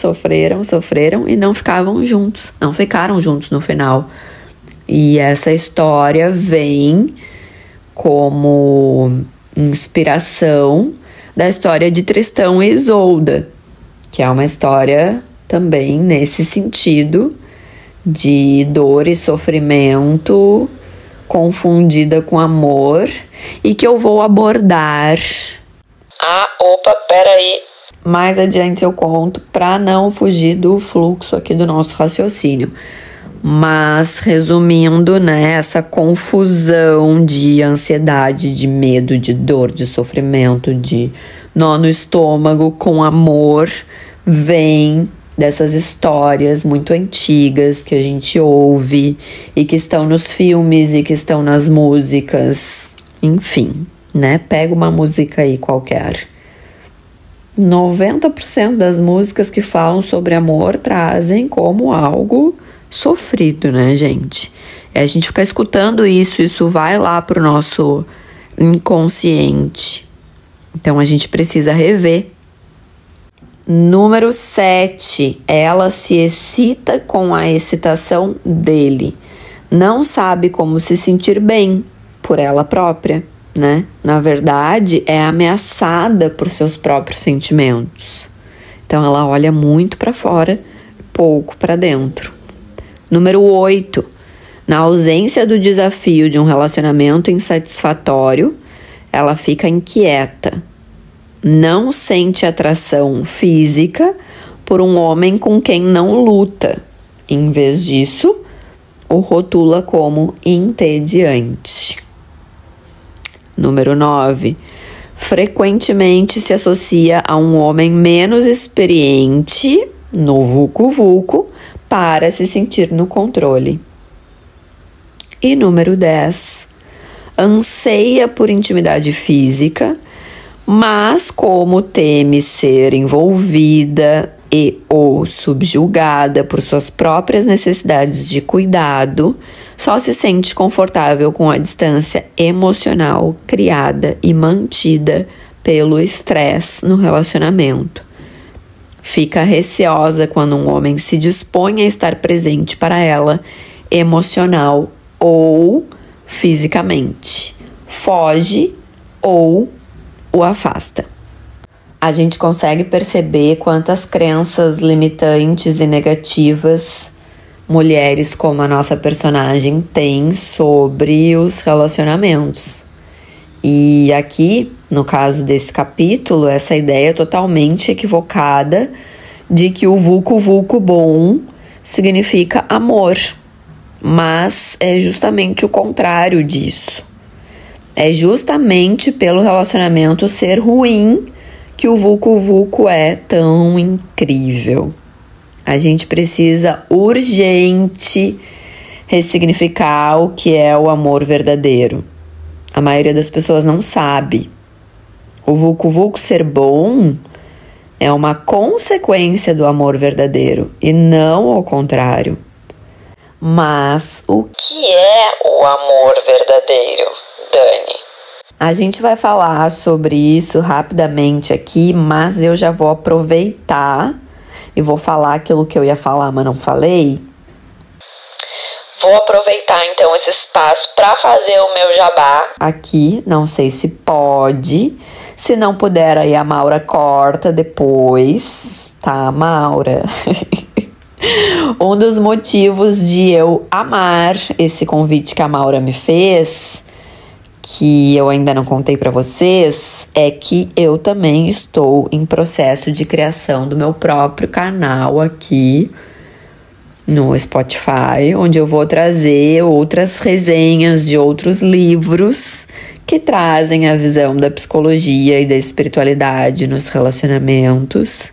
e não ficavam juntos. Não ficaram juntos no final. E essa história vem como inspiração da história de Tristão e Isolda, que é uma história também nesse sentido de dor e sofrimento confundida com amor e que eu vou abordar. Peraí. Mais adiante eu conto para não fugir do fluxo aqui do nosso raciocínio. Mas, resumindo, né, essa confusão de ansiedade, de medo, de dor, de sofrimento, de nó no estômago com amor, vem dessas histórias muito antigas que a gente ouve e que estão nos filmes e que estão nas músicas. Enfim, né, pega uma música aí qualquer. 90% das músicas que falam sobre amor trazem como algo sofrido, né, gente? A gente fica escutando isso vai lá pro nosso inconsciente. Então a gente precisa rever. Número 7, ela se excita com a excitação dele. Não sabe como se sentir bem por ela própria, né? Na verdade, é ameaçada por seus próprios sentimentos. Então ela olha muito para fora, pouco para dentro. Número 8, na ausência do desafio de um relacionamento insatisfatório, ela fica inquieta. Não sente atração física por um homem com quem não luta. Em vez disso, o rotula como entediante. Número 9, frequentemente se associa a um homem menos experiente no vucu-vucu para se sentir no controle. E número 10, anseia por intimidade física, mas como teme ser envolvida e ou subjugada por suas próprias necessidades de cuidado, só se sente confortável com a distância emocional criada e mantida pelo estresse no relacionamento. Fica receosa quando um homem se dispõe a estar presente para ela, emocional ou fisicamente. Foge ou o afasta. A gente consegue perceber quantas crenças limitantes e negativas mulheres como a nossa personagem têm sobre os relacionamentos. E aqui, no caso desse capítulo, essa ideia é totalmente equivocada de que o vucu-vucu bom significa amor. Mas é justamente o contrário disso. É justamente pelo relacionamento ser ruim que o Vucu Vucu é tão incrível. A gente precisa urgente ressignificar o que é o amor verdadeiro. A maioria das pessoas não sabe. O Vucu Vucu ser bom é uma consequência do amor verdadeiro e não o contrário. Mas o que é o amor verdadeiro, Dani? A gente vai falar sobre isso rapidamente aqui, mas eu já vou aproveitar e vou falar aquilo que eu ia falar, mas não falei. Vou aproveitar então esse espaço para fazer o meu jabá. Aqui, não sei se pode. Se não puder, aí a Maura corta depois, tá, Maura? Um dos motivos de eu amar esse convite que a Maura me fez, que eu ainda não contei para vocês, é que eu também estou em processo de criação do meu próprio canal aqui no Spotify, onde eu vou trazer outras resenhas de outros livros que trazem a visão da psicologia e da espiritualidade nos relacionamentos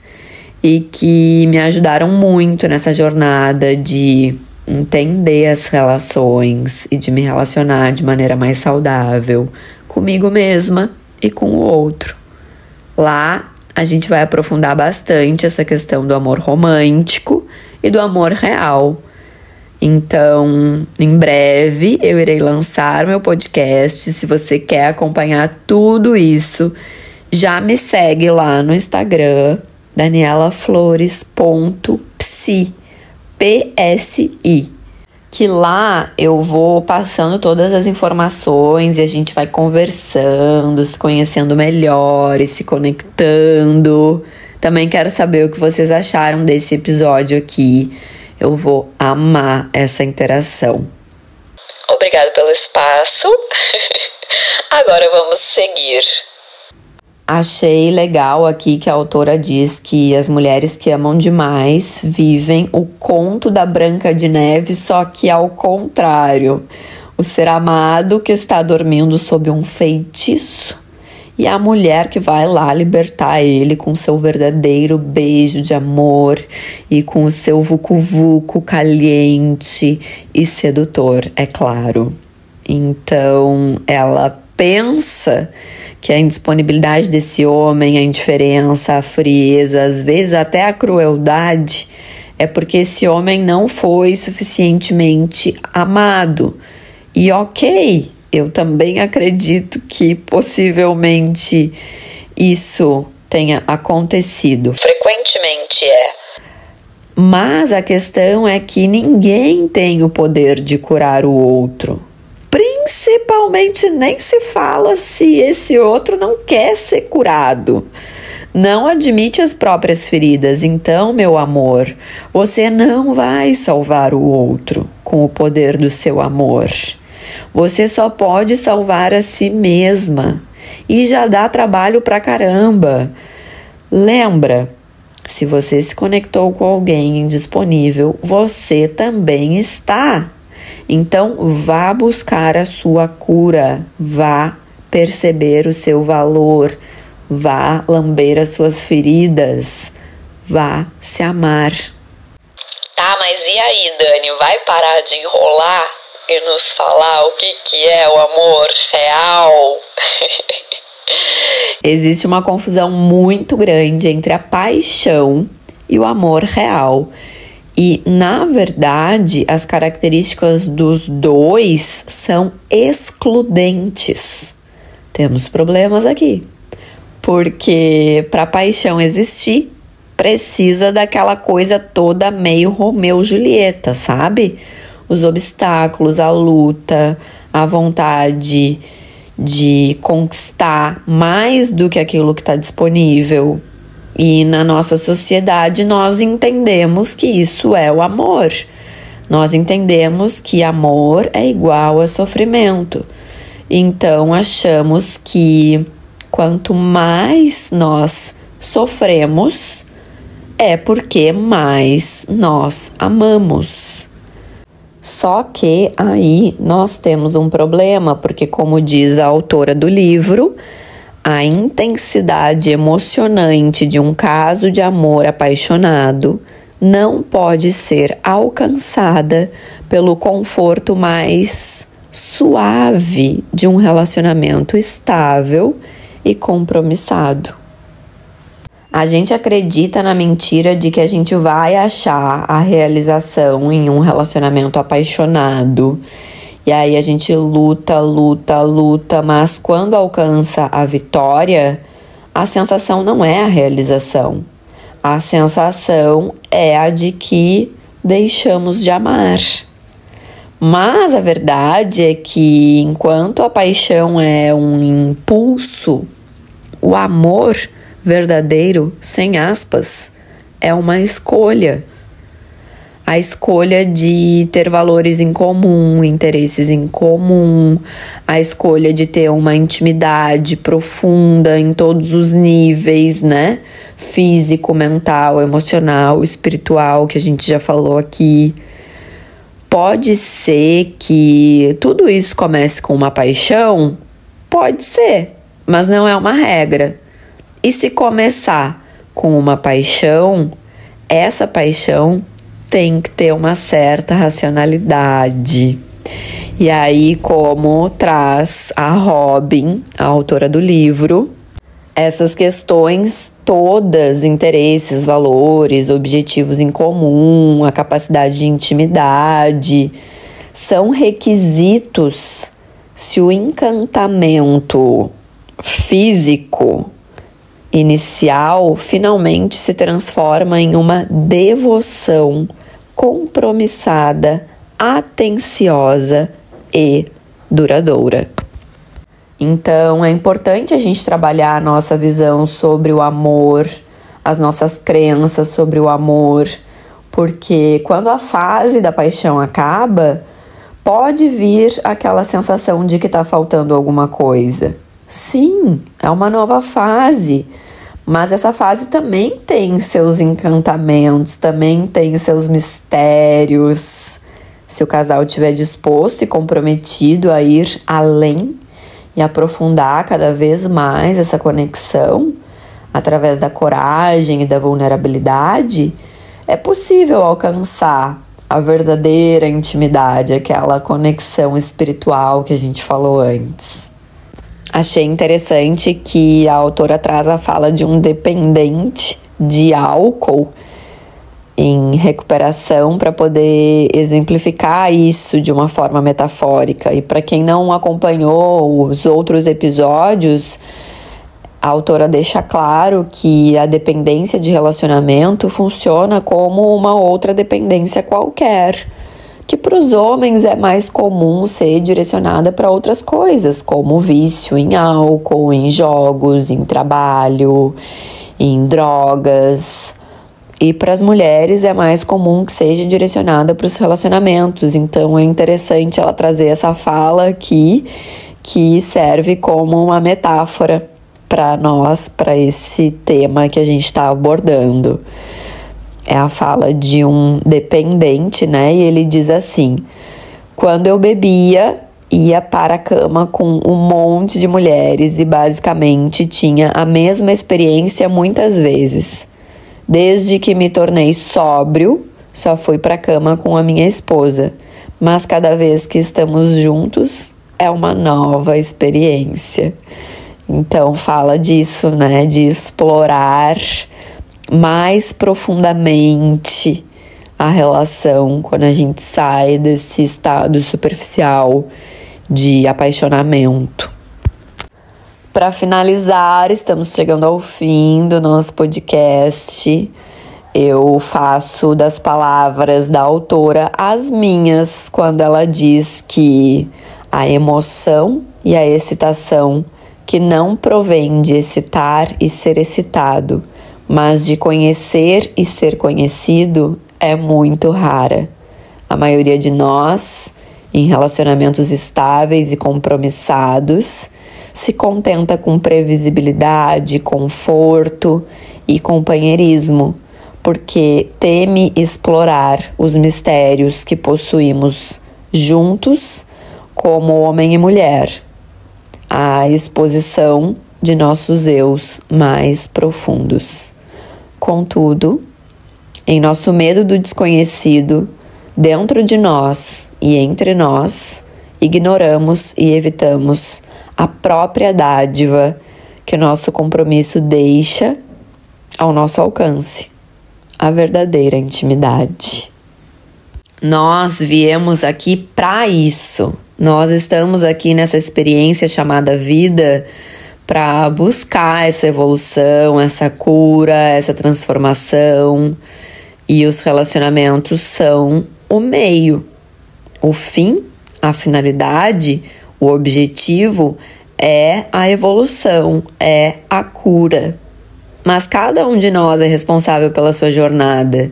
e que me ajudaram muito nessa jornada de entender as relações e de me relacionar de maneira mais saudável comigo mesma e com o outro. Lá a gente vai aprofundar bastante essa questão do amor romântico e do amor real. Então, em breve eu irei lançar meu podcast. Se você quer acompanhar tudo isso, já me segue lá no Instagram, danielaflores.psi, PSI, que lá eu vou passando todas as informações e a gente vai conversando, se conhecendo melhor e se conectando. Também quero saber o que vocês acharam desse episódio aqui. Eu vou amar essa interação. Obrigada pelo espaço. Agora vamos seguir. Achei legal aqui que a autora diz que as mulheres que amam demais vivem o conto da Branca de Neve, só que ao contrário. O ser amado que está dormindo sob um feitiço e a mulher que vai lá libertar ele com seu verdadeiro beijo de amor e com o seu vucu-vucu caliente e sedutor, é claro. Então, ela pensa que a indisponibilidade desse homem, a indiferença, a frieza, às vezes até a crueldade, é porque esse homem não foi suficientemente amado. E ok, eu também acredito que possivelmente isso tenha acontecido. Frequentemente é. Mas a questão é que ninguém tem o poder de curar o outro. Principalmente nem se fala se esse outro não quer ser curado. Não admite as próprias feridas. Então, meu amor, você não vai salvar o outro com o poder do seu amor. Você só pode salvar a si mesma. E já dá trabalho pra caramba. Lembra, se você se conectou com alguém indisponível, você também está. Então, vá buscar a sua cura, vá perceber o seu valor, vá lamber as suas feridas, vá se amar. Tá, mas e aí, Dani, vai parar de enrolar e nos falar o que é o amor real? Existe uma confusão muito grande entre a paixão e o amor real. E, na verdade, as características dos dois são excludentes. Temos problemas aqui. Porque para a paixão existir, precisa daquela coisa toda meio Romeu e Julieta, sabe? Os obstáculos, a luta, a vontade de conquistar mais do que aquilo que está disponível. E na nossa sociedade nós entendemos que isso é o amor. Nós entendemos que amor é igual a sofrimento. Então achamos que quanto mais nós sofremos, é porque mais nós amamos. Só que aí nós temos um problema, porque, como diz a autora do livro, a intensidade emocionante de um caso de amor apaixonado não pode ser alcançada pelo conforto mais suave de um relacionamento estável e compromissado. A gente acredita na mentira de que a gente vai achar a realização em um relacionamento apaixonado. E aí a gente luta, mas quando alcança a vitória, a sensação não é a realização. A sensação é a de que deixamos de amar. Mas a verdade é que enquanto a paixão é um impulso, o amor verdadeiro, sem aspas, é uma escolha. A escolha de ter valores em comum, interesses em comum, a escolha de ter uma intimidade profunda em todos os níveis, né? Físico, mental, emocional, espiritual, que a gente já falou aqui. Pode ser que tudo isso comece com uma paixão? Pode ser, mas não é uma regra. E se começar com uma paixão, essa paixão tem que ter uma certa racionalidade. E aí, como traz a Robin, a autora do livro, essas questões todas, interesses, valores, objetivos em comum, a capacidade de intimidade, são requisitos se o encantamento físico inicial finalmente se transforma em uma devoção compromissada, atenciosa e duradoura. Então, é importante a gente trabalhar a nossa visão sobre o amor, as nossas crenças sobre o amor, porque quando a fase da paixão acaba, pode vir aquela sensação de que está faltando alguma coisa. Sim, é uma nova fase, mas essa fase também tem seus encantamentos, também tem seus mistérios. Se o casal estiver disposto e comprometido a ir além e aprofundar cada vez mais essa conexão, através da coragem e da vulnerabilidade, é possível alcançar a verdadeira intimidade, aquela conexão espiritual que a gente falou antes. Achei interessante que a autora traz a fala de um dependente de álcool em recuperação para poder exemplificar isso de uma forma metafórica. E para quem não acompanhou os outros episódios, a autora deixa claro que a dependência de relacionamento funciona como uma outra dependência qualquer, que para os homens é mais comum ser direcionada para outras coisas, como vício em álcool, em jogos, em trabalho, em drogas. E para as mulheres é mais comum que seja direcionada para os relacionamentos. Então é interessante ela trazer essa fala aqui, que serve como uma metáfora para nós, para esse tema que a gente está abordando. É a fala de um dependente, né? E ele diz assim: quando eu bebia, ia para a cama com um monte de mulheres e basicamente tinha a mesma experiência muitas vezes. Desde que me tornei sóbrio, só fui para a cama com a minha esposa. Mas cada vez que estamos juntos, é uma nova experiência. Então fala disso, né? De explorar mais profundamente a relação quando a gente sai desse estado superficial de apaixonamento. Para finalizar, estamos chegando ao fim do nosso podcast. Eu faço das palavras da autora as minhas quando ela diz que a emoção e a excitação que não provém de excitar e ser excitado, mas de conhecer e ser conhecido, é muito rara. A maioria de nós, em relacionamentos estáveis e compromissados, se contenta com previsibilidade, conforto e companheirismo, porque teme explorar os mistérios que possuímos juntos como homem e mulher, a exposição de nossos eus mais profundos. Contudo, em nosso medo do desconhecido, dentro de nós e entre nós, ignoramos e evitamos a própria dádiva que nosso compromisso deixa ao nosso alcance, a verdadeira intimidade. Nós viemos aqui para isso. Nós estamos aqui nessa experiência chamada vida para buscar essa evolução, essa cura, essa transformação. E os relacionamentos são o meio. O fim, a finalidade, o objetivo é a evolução, é a cura. Mas cada um de nós é responsável pela sua jornada.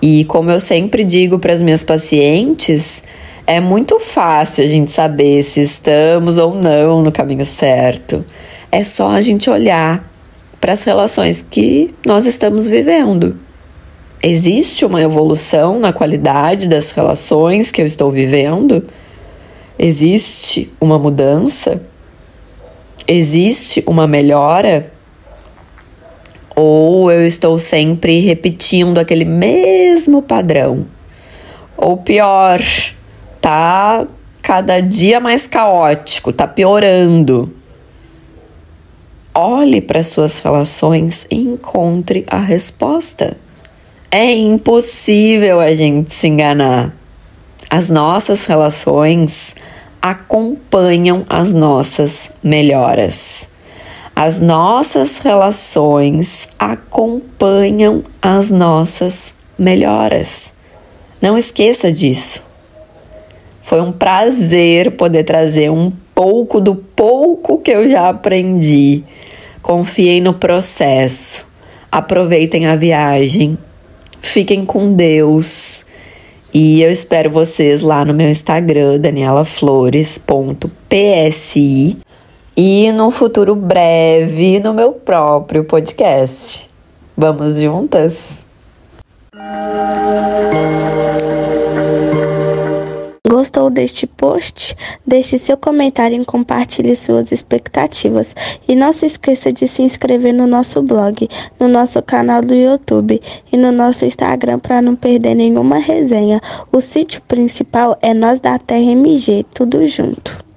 E como eu sempre digo para as minhas pacientes, é muito fácil a gente saber se estamos ou não no caminho certo. É só a gente olhar para as relações que nós estamos vivendo. Existe uma evolução na qualidade das relações que eu estou vivendo? Existe uma mudança? Existe uma melhora? Ou eu estou sempre repetindo aquele mesmo padrão? Ou pior, tá cada dia mais caótico, tá piorando. Olhe para suas relações e encontre a resposta. É impossível a gente se enganar. As nossas relações acompanham as nossas melhoras. As nossas relações acompanham as nossas melhoras. Não esqueça disso. Foi um prazer poder trazer um pouco do pouco que eu já aprendi. Confiem no processo. Aproveitem a viagem. Fiquem com Deus. E eu espero vocês lá no meu Instagram, danielaflores.psi. E num futuro breve no meu próprio podcast. Vamos juntas? Gostou deste post? Deixe seu comentário e compartilhe suas expectativas. E não se esqueça de se inscrever no nosso blog, no nosso canal do YouTube e no nosso Instagram para não perder nenhuma resenha. O sítio principal é Nós da Terra MG, tudo junto.